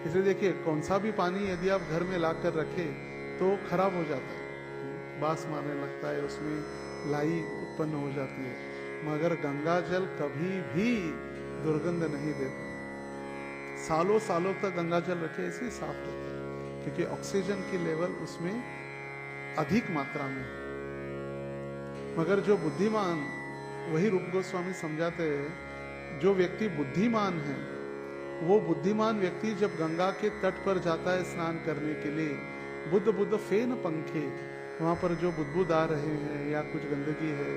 A: इसलिए देखिए, कौन सा भी पानी यदि आप घर में लाकर रखें तो खराब हो जाता है, बास मारने लगता है, उसमें लाई उत्पन्न हो जाती है, मगर गंगा जल कभी भी दुर्गंध नहीं देता। सालों सालों तक गंगा जल रखे ऐसे ही साफ रहता है, क्योंकि ऑक्सीजन की लेवल उसमें अधिक मात्रा में। मगर जो बुद्धिमान, वही रूप गोस्वामी समझाते हैं, जो व्यक्ति बुद्धिमान है, वो बुद्धिमान व्यक्ति जब गंगा के तट पर जाता है स्नान करने के लिए, बुद्ध बुद्ध फेन पंखे, वहां पर जो बुदबुद आ रहे हैं या कुछ गंदगी है,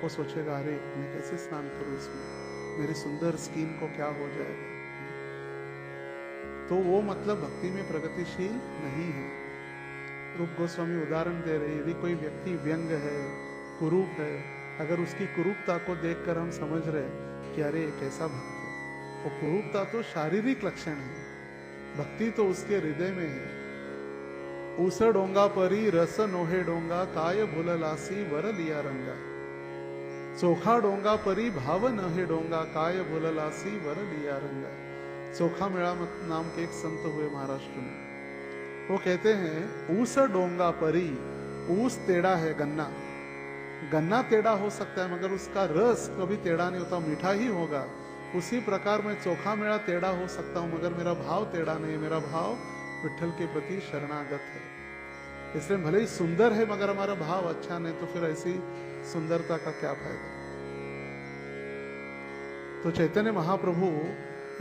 A: वो सोचेगा अरे मैं कैसे स्नान करूं इसमें, मेरी सुंदर स्किन को क्या हो जाएगा। तो वो मतलब भक्ति में प्रगतिशील नहीं है। रूप गोस्वामी उदाहरण दे रहे, यदि कोई व्यक्ति व्यंग है, कुरूप है, अगर उसकी कुरूपता को देखकर हम समझ रहे कि अरे कैसा भक्त है, वो कुरूपता तो शारीरिक लक्षण है, भक्ति तो उसके हृदय में है। ऊस डोंगा परी रस नोहे डोंगा, काय भूललासी वर लिया रंगा। चोखा डोंगा परी भाव नहे डोंगा, काय भूललासी वर लिया रंगा। चोखा मेड़ा नाम के एक संत हुए महाराष्ट्र में, वो कहते हैं ऊस डोंगा परी, ऊस टेढ़ा है, गन्ना गन्ना टेढ़ा हो सकता है मगर उसका रस कभी टेढ़ा नहीं होता, मीठा ही होगा। उसी प्रकार मैं चोखा मेरा टेढ़ा हो सकता हूं मगर मेरा भाव टेढ़ा नहीं, मेरा भाव विठ्ठल के प्रति शरणागत है। इसलिए भले ही सुंदर है मगर हमारा भाव अच्छा नहीं, तो फिर ऐसी सुंदरता का क्या फायदा। तो चैतन्य महाप्रभु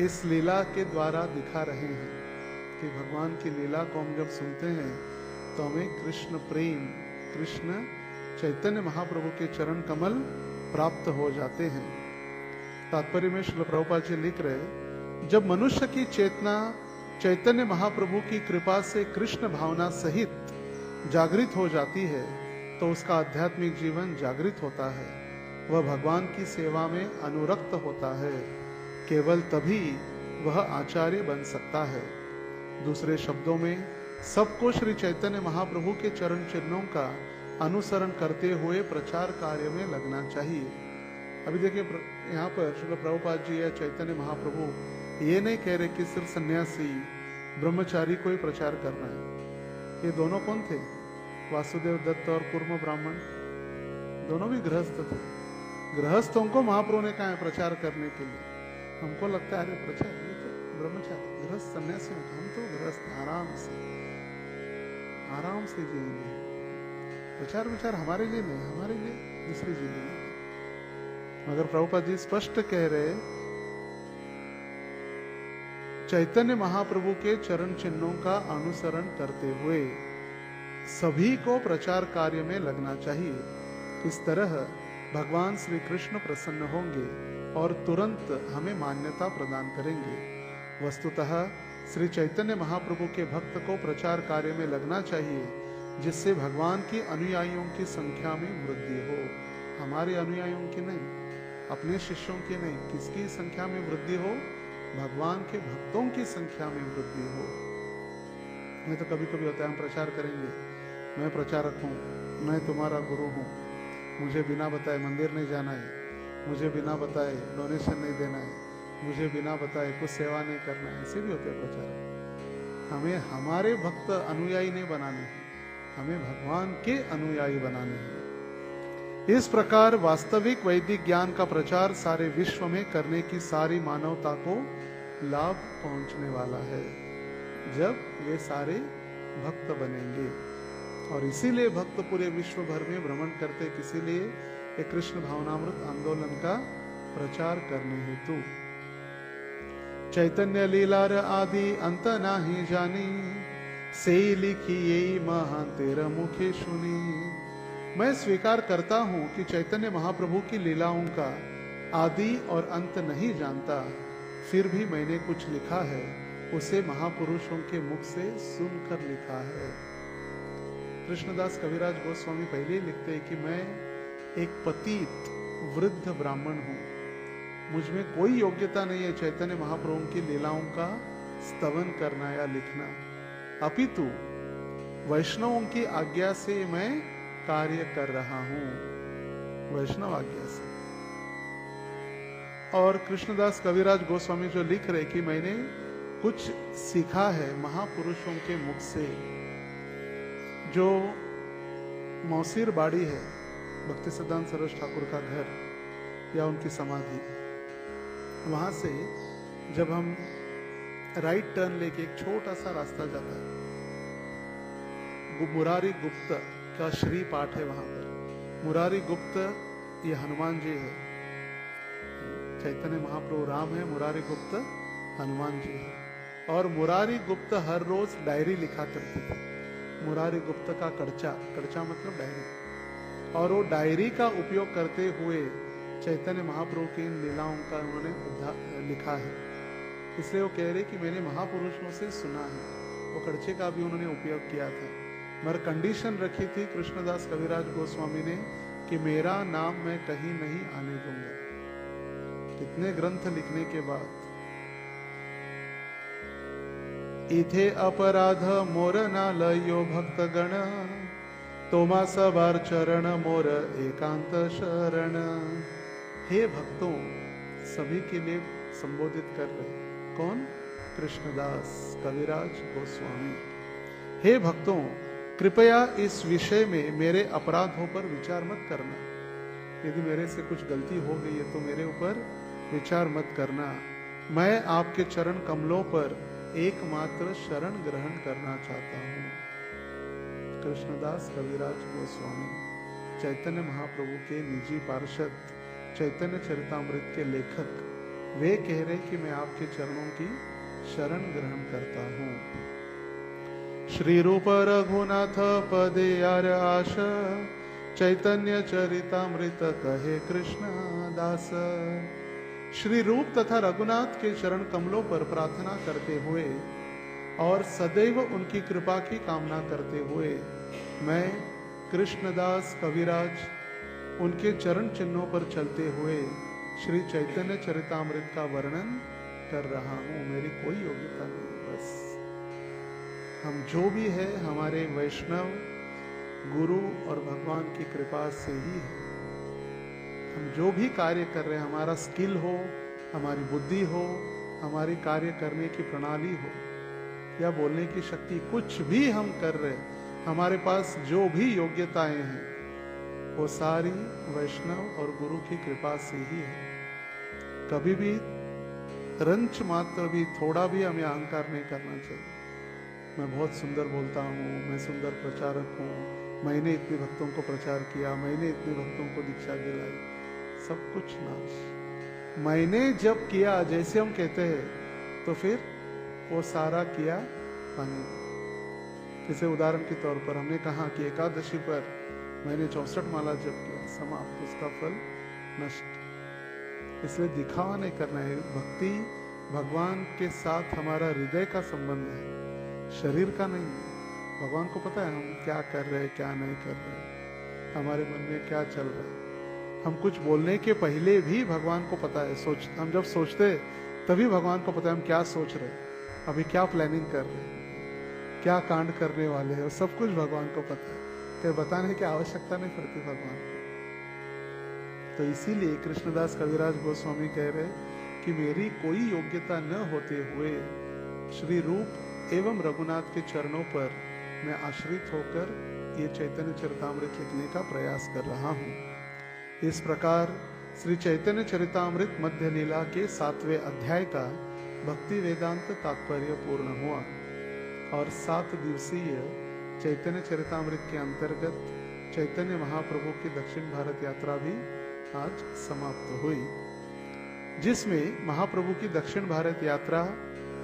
A: इस लीला के द्वारा दिखा रहे हैं कि भगवान की लीला को हम जब सुनते हैं तो हमें कृष्ण प्रेम, कृष्ण चैतन्य महाप्रभु के चरण कमल प्राप्त हो जाते हैं। तात्पर्य में श्रील प्रभुपाद जी लिख रहे, जब मनुष्य की चेतना चैतन्य महाप्रभु की कृपा से कृष्ण भावना सहित जागृत हो जाती है तो उसका आध्यात्मिक जीवन जागृत होता है, वह भगवान की सेवा में अनुरक्त होता है। केवल तभी वह आचार्य बन सकता है। दूसरे शब्दों में, सबको श्री चैतन्य महाप्रभु के चरण चिन्हों का अनुसरण करते हुए प्रचार कार्य में लगना चाहिए। अभी देखिए, यहाँ पर श्रील प्रभुपाद जी या चैतन्य महाप्रभु ये नहीं कह रहे कि सिर्फ सन्यासी ब्रह्मचारी को ही प्रचार करना है। ये दोनों कौन थे? वासुदेव दत्त और कूर्म ब्राह्मण, दोनों भी गृहस्थ थे। गृहस्थों को महाप्रभु ने कहा है प्रचार करने के लिए। हमको लगता है अरे प्रचार, ये तो ब्रह्मचारी, गृहस्थ सन्यासी, हम तो गृहस्थ आराम से जिएंगे। प्रचार विचार हमारे लिए नहीं, हमारे लिए दूसरी जिंदगी। मगर प्रभुपाद जी स्पष्ट कह रहे, चैतन्य महाप्रभु के चरण चिन्हों का अनुसरण करते हुए सभी को प्रचार कार्य में लगना चाहिए। इस तरह भगवान श्री कृष्ण प्रसन्न होंगे और तुरंत हमें मान्यता प्रदान करेंगे। वस्तुतः श्री चैतन्य महाप्रभु के भक्त को प्रचार कार्य में लगना चाहिए, जिससे भगवान की अनुयायियों की संख्या में वृद्धि हो। हमारे अनुयायियों की नहीं, अपने शिष्यों की नहीं, किसकी संख्या में वृद्धि हो? भगवान के भक्तों की संख्या में वृद्धि हो। मैं तो कभी कभी होता है हम प्रचार करेंगे, मैं प्रचारक हूँ, मैं तुम्हारा गुरु हूँ, मुझे बिना बताए मंदिर नहीं जाना है, मुझे बिना बताए डोनेशन नहीं देना है, मुझे बिना बताए कुछ सेवा नहीं करना है। ऐसे भी होते हैं प्रचारक। हमें हमारे भक्त अनुयायी नहीं बनाने हैं, हमें भगवान के अनुयायी बनाने हैं। इस प्रकार वास्तविक वैदिक ज्ञान का प्रचार सारे विश्व में करने की सारी मानवता को लाभ पहुंचने वाला है जब वे सारे भक्त बनेंगे। और इसीलिए भक्त पूरे विश्व भर में भ्रमण करते, किसी लिए एक कृष्ण भावनामृत आंदोलन का प्रचार करने हेतु। चैतन्य लीलार आदि अंत नाही जानी, से लिखी यही महान तेरा मुखे सुनी। मैं स्वीकार करता हूं कि चैतन्य महाप्रभु की लीलाओं का आदि और अंत नहीं जानता, फिर भी मैंने कुछ लिखा है, उसे महापुरुषों के मुख से सुनकर लिखा है। कृष्णदास कविराज गोस्वामी पहले ही लिखते हैं कि मैं एक पतित वृद्ध ब्राह्मण हूं, मुझ में कोई योग्यता नहीं है चैतन्य महाप्रभु की लीलाओं का स्तवन करना या लिखना, अपितु वैष्णवों की आज्ञा से मैं कार्य कर रहा हूं, वैष्णव आज्ञा से। और कृष्णदास कविराज गोस्वामी जो लिख रहे कि मैंने कुछ सीखा है महापुरुषों के मुख से। जो मौसीर बाड़ी है, भक्ति सिद्धांत सरोज ठाकुर का घर या उनकी समाधि, वहां से जब हम राइट टर्न लेके एक छोटा सा रास्ता जाता है, मुरारी गुप्त का श्री पाठ है वहां पर। मुरारी गुप्त ये हनुमान जी है, चैतन्य महाप्रभु राम है, मुरारी गुप्त हनुमान जी है। और मुरारी गुप्त हर रोज डायरी लिखा करते थे। मुरारी गुप्त का कड़चा, कड़चा मतलब डायरी, और वो डायरी का उपयोग करते हुए चैतन्य महाप्रभु की इन लीलाओं का उन्होंने लिखा है। इसलिए वो कह रहे कि मैंने महापुरुषों से सुना है। वो कड़चे का भी उन्होंने उपयोग किया था, मगर कंडीशन रखी थी कृष्णदास कविराज गोस्वामी ने कि मेरा नाम मैं कहीं नहीं आने दूंगा। कितने ग्रंथ लिखने के बाद, इथे अपराध मोर ना लयो भक्त गण, तोमा सबार चरण मोर एकांत शरण। हे भक्तों, सभी के लिए संबोधित कर रहे कौन? कृष्णदास कविराज गोस्वामी। हे भक्तों, कृपया इस विषय में मेरे अपराधों पर विचार मत करना। यदि मेरे से कुछ गलती हो गई है तो मेरे ऊपर विचार मत करना। मैं आपके चरण कमलों पर एकमात्र शरण ग्रहण करना चाहता हूं। कृष्णदास कविराज गोस्वामी चैतन्य महाप्रभु के निजी पार्षद, चैतन्य चरितामृत के लेखक, वे कह रहे कि मैं आपके चरणों की शरण ग्रहण करता हूं। श्री रूप रघुनाथ पदे यार आश, चैतन्य चरितामृत कहे कृष्ण दास। श्री रूप तथा रघुनाथ के चरण कमलों पर प्रार्थना करते हुए और सदैव उनकी कृपा की कामना करते हुए मैं कृष्णदास कविराज उनके चरण चिन्हों पर चलते हुए श्री चैतन्य चरितामृत का वर्णन कर रहा हूं। मेरी कोई योग्यता नहीं, बस हम जो भी है हमारे वैष्णव गुरु और भगवान की कृपा से ही है। हम जो भी कार्य कर रहे हैं, हमारा स्किल हो, हमारी बुद्धि हो, हमारी कार्य करने की प्रणाली हो या बोलने की शक्ति, कुछ भी हम कर रहे हैं, हमारे पास जो भी योग्यताएं हैं वो सारी वैष्णव और गुरु की कृपा से ही है। कभी भी रंच मात्र भी, थोड़ा भी हमें अहंकार नहीं करना चाहिए। मैं बहुत सुंदर बोलता हूँ, मैं सुंदर प्रचारक हूँ, मैंने इतने भक्तों को प्रचार किया, मैंने इतने भक्तों को दीक्षा दिलाई, सब कुछ नाश। मैंने जब किया जैसे हम कहते हैं तो फिर वो सारा किया पानी। जैसे उदाहरण के तौर पर हमने कहा कि एकादशी पर मैंने 64 माला जप किया, समाप्त, उसका फल नष्ट। इसलिए दिखावा नहीं करना है। भक्ति भगवान के साथ हमारा हृदय का संबंध है, शरीर का नहीं है। भगवान को पता है हम क्या कर रहे हैं, क्या नहीं कर रहे, हमारे मन में क्या चल रहा है। हम कुछ बोलने के पहले भी भगवान को पता है। हम जब सोचते तभी भगवान को पता है हम क्या सोच रहे हैं, अभी क्या प्लानिंग कर रहे हैं, क्या कांड करने वाले हैं, सब कुछ भगवान को पता है। तो बताने की आवश्यकता नहीं पड़ती भगवान को। तो इसीलिए कृष्णदास कविराज गोस्वामी कह रहे कि मेरी कोई योग्यता न होते हुए श्री रूप एवं रघुनाथ के चरणों पर मैं आश्रित होकर ये चैतन्य चरितामृत लिखने का प्रयास कर रहा हूँ। इस प्रकार श्री चैतन्य चरितामृत मध्य लीला के 7वें अध्याय का भक्ति वेदांत तात्पर्य पूर्ण हुआ और 7 दिवसीय चैतन्य चरितामृत के अंतर्गत चैतन्य महाप्रभु की दक्षिण भारत यात्रा भी आज समाप्त हुई, जिसमें महाप्रभु की दक्षिण भारत यात्रा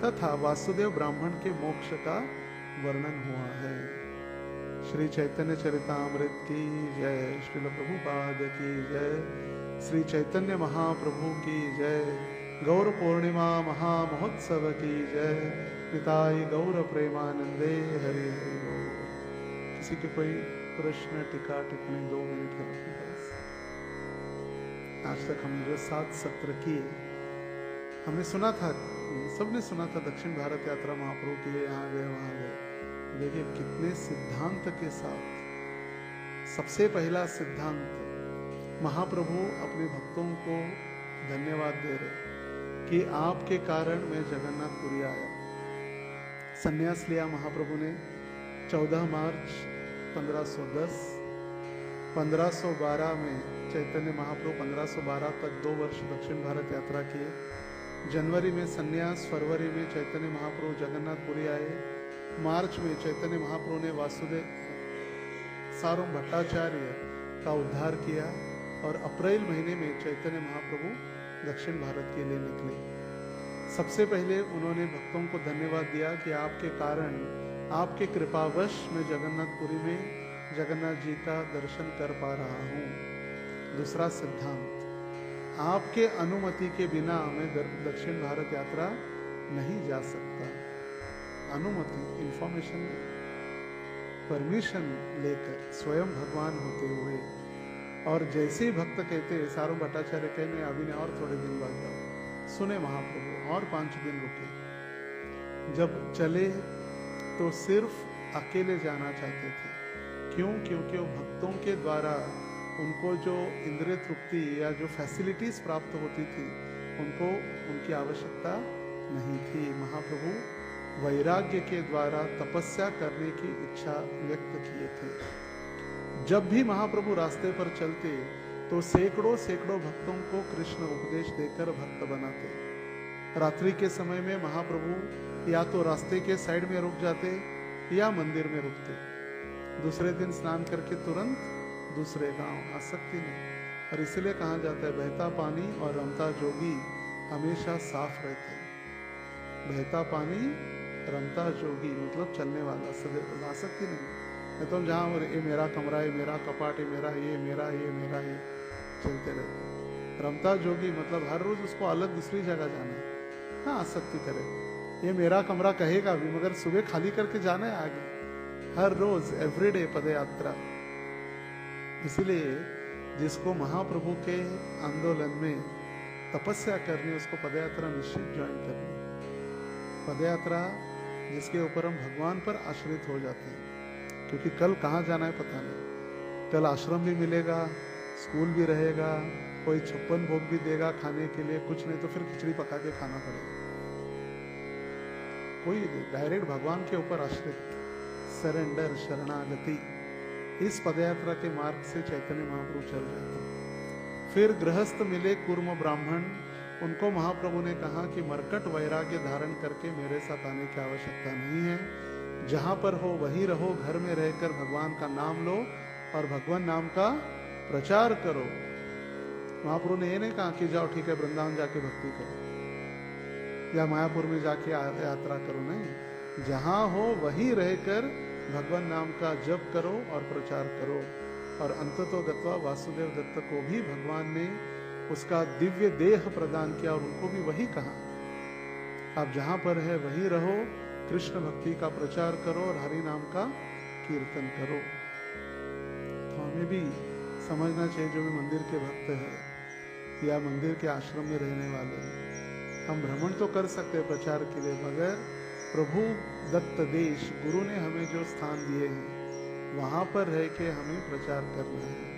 A: तथा वासुदेव ब्राह्मण के मोक्ष का वर्णन हुआ है। श्री चैतन्य चरितामृत की जय, श्रील प्रभुपाद की जय, श्री चैतन्य महाप्रभु की जय, गौर पूर्णिमा महामहोत्सव की जय, निताई गौर प्रेमानंदे हरि हरि बोल। किसी के कोई प्रश्न टीका टिप्पणी 2 मिनट है आपके पास? आज तक हमने जो 7 सत्र किए, हमने सुना था, सबने सुना था दक्षिण भारत यात्रा महाप्रभु की, यहाँ गए वहाँ गए। देखिए कितने सिद्धांत के साथ। सबसे पहला सिद्धांत, महाप्रभु अपने भक्तों को धन्यवाद दे रहे कि आपके कारण मैं जगन्नाथपुरी आया। संन्यास लिया महाप्रभु ने 14 मार्च 1510। 1512 में चैतन्य महाप्रभु 1512 तक 2 वर्ष दक्षिण भारत यात्रा किए। जनवरी में संन्यास, फरवरी में चैतन्य महाप्रभु जगन्नाथपुरी आए। मार्च में चैतन्य महाप्रभु ने वासुदेव सारों भट्टाचार्य का उद्धार किया और अप्रैल महीने में चैतन्य महाप्रभु दक्षिण भारत के लिए निकले। सबसे पहले उन्होंने भक्तों को धन्यवाद दिया कि आपके कारण, आपके कृपावश मैं जगन्नाथपुरी में जगन्नाथ जी का दर्शन कर पा रहा हूँ। दूसरा सिद्धांत, आपके अनुमति के बिना मैं दक्षिण भारत यात्रा नहीं जा सकता। अनुमति, इंफॉर्मेशन, परमिशन लेकर स्वयं भगवान होते हुए, और जैसे ही भक्त कहते, सारों भट्टाचार्य कहने अभी ने और थोड़े दिन बाद जाओ, सुने महाप्रभु और 5 दिन रुके। जब चले तो सिर्फ अकेले जाना चाहते थे। क्यों? क्योंकि वो भक्तों के द्वारा उनको जो इंद्रिय तृप्ति या जो फैसिलिटीज प्राप्त होती थी, उनको उनकी आवश्यकता नहीं थी। महाप्रभु वैराग्य के द्वारा तपस्या करने की इच्छा व्यक्त किए थे। जब भी महाप्रभु रास्ते पर चलते तो सैकड़ों सैकड़ों भक्तों को कृष्ण उपदेश देकर भक्त बनाते। रात्रि के समय में महाप्रभु या तो रास्ते के साइड में रुक जाते या मंदिर में रुकते। दूसरे दिन स्नान करके तुरंत दूसरे गांव। आसक्ति नहीं। और इसलिए कहा जाता है बहता पानी और रमता जोगी हमेशा साफ रहते। बहता पानी, रमता जोगी मतलब चलने वाला, सदैव आसक्ति नहीं। तो जहाँ ये मेरा कमरा, ये मेरा कपाट, ये मेरा, ये मेरा, ये मेरा, ये चलते रहते। रमता जोगी मतलब हर रोज उसको अलग दूसरी जगह जाना है। हाँ, आसक्ति करे, ये मेरा कमरा कहेगा भी, मगर सुबह खाली करके जाना है आगे। हर रोज एवरीडे पदयात्रा। इसलिए जिसको महाप्रभु के आंदोलन में तपस्या करनी, उसको पदयात्रा निश्चित ज्वाइन करनी। पदयात्रा जिसके ऊपर हम भगवान पर आश्रित हो जाते हैं, क्योंकि कल कहाँ जाना है पता नहीं। कल आश्रम भी मिलेगा, स्कूल भी रहेगा, कोई 56 भोग भी देगा खाने के लिए, कुछ नहीं तो फिर खिचड़ी पका के खाना पड़ेगा। कोई डायरेक्ट भगवान के ऊपर आश्रित, सरेंडर, शरणागति। इस पदयात्रा के मार्ग से चैतन्य महाप्रभु चल रहे थे। फिर गृहस्थ मिले कूर्म ब्राह्मण। उनको महाप्रभु ने कहा कि मरकट वैराग्य धारण करके मेरे साथ आने की आवश्यकता नहीं है। जहां पर हो वहीं रहो, घर में रहकर भगवान का नाम लो और भगवान नाम का प्रचार करो। महाप्रभु ने ये नहीं कहा कि जाओ ठीक है वृंदावन जाके भक्ति करो या मायापुर में जाके यात्रा करो, नहीं। जहां हो वहीं रहकर भगवान नाम का जप करो और प्रचार करो। और अंततोगत्वा वासुदेव दत्त को भी भगवान ने उसका दिव्य देह प्रदान किया और उनको भी वही कहा, आप जहां पर है वहीं रहो, कृष्ण भक्ति का प्रचार करो और हरि नाम का कीर्तन करो। तो हमें भी समझना चाहिए, जो भी मंदिर के भक्त है या मंदिर के आश्रम में रहने वाले हैं, हम भ्रमण तो कर सकते हैं प्रचार के लिए, मगर प्रभु दत्त देश, गुरु ने हमें जो स्थान दिए हैं वहां पर रह के हमें प्रचार करना है।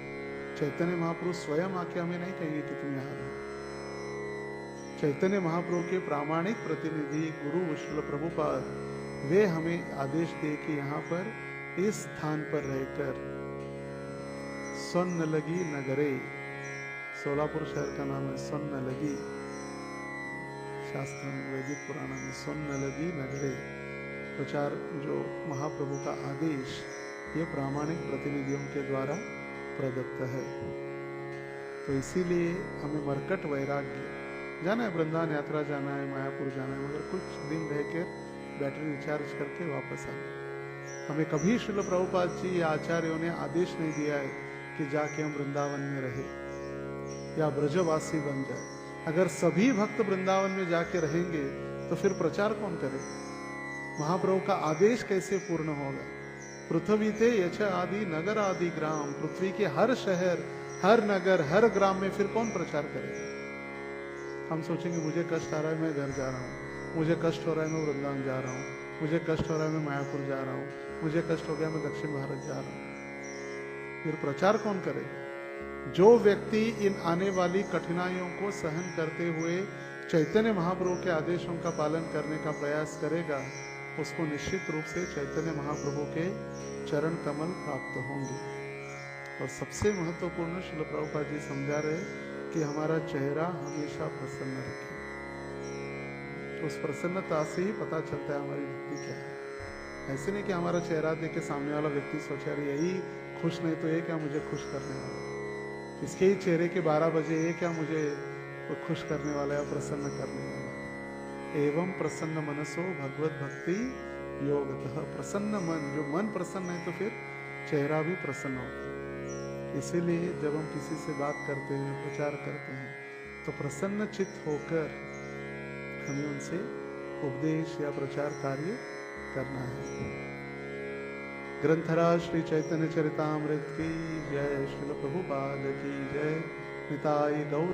A: चैतन्य महाप्रभु स्वयं आके हमें नहीं कहेंगे कि तुम यहाँ रहो। चैतन्य महाप्रभु के प्रामाणिक प्रतिनिधि गुरु श्रील प्रभुपाद वे हमें आदेश दे कि यहाँ पर इस स्थान पर रहकर स्वर्ण नगरे, सोलापुर शहर का नाम है स्वर्ण, शास्त्र में वैदिक पुराण में स्वर्ण नगरे प्रचार, जो महाप्रभु का आदेश ये प्रामाणिक प्रतिनिधियों के द्वारा प्रदत्त है। तो इसीलिए हमें मरकट वैराग्य जाना है, वृंदावन यात्रा जाना है, मायापुर जाना है, मगर कुछ दिन रहकर बैटरी रिचार्ज करके वापस आना। हमें कभी श्रील प्रभुपाद जी या आचार्यों ने आदेश नहीं दिया है कि जाके हम वृंदावन में रहे या ब्रजवासी बन जाए। अगर सभी भक्त वृंदावन में जाके रहेंगे तो फिर प्रचार कौन करेगा? महाप्रभु का आदेश कैसे पूर्ण होगा? पृथ्वी थे यच आदि नगर आदि ग्राम, पृथ्वी के हर शहर, हर नगर, हर ग्राम में फिर कौन प्रचार करेगा? हम सोचेंगे मुझे कष्ट आ रहा है मैं घर जा रहा हूँ, मुझे कष्ट हो रहा है मैं वृंदावन जा रहा हूँ, मुझे कष्ट हो रहा है मैं मायापुर जा रहा हूँ, मुझे कष्ट हो गया मैं दक्षिण भारत जा रहा हूँ। फिर प्रचार कौन करेगा? जो व्यक्ति इन आने वाली कठिनाइयों को सहन करते हुए चैतन्य महाप्रभु के आदेशों का पालन करने का प्रयास करेगा, उसको निश्चित रूप से चैतन्य महाप्रभु के चरण कमल प्राप्त होंगे। और सबसे महत्वपूर्ण श्रील प्रभुपाद जी समझा रहे कि हमारा चेहरा हमेशा प्रसन्न रखे। उस प्रसन्नता से ही पता चलता है हमारी भक्ति क्या है। ऐसे नहीं कि हमारा चेहरा देख के सामने वाला व्यक्ति सोचा अरे यही खुश नहीं तो ये क्या मुझे खुश करने वाला, इसके ही चेहरे के 12 बजे ये क्या मुझे खुश करने वाला है, प्रसन्न करने वाला। एवं प्रसन्न मनसो भगवत भक्ति योगतः। प्रसन्न मन, जो मन प्रसन्न है तो फिर चेहरा भी प्रसन्न होता है। इसीलिए जब हम किसी से बात करते हैं, प्रचार करते हैं, तो प्रसन्न चित्त होकर हमें उनसे उपदेश या प्रचार कार्य करना है। ग्रंथराज श्री चैतन्य चरितामृत की जय, श्रील प्रभुपाद की जय, निताई गौर।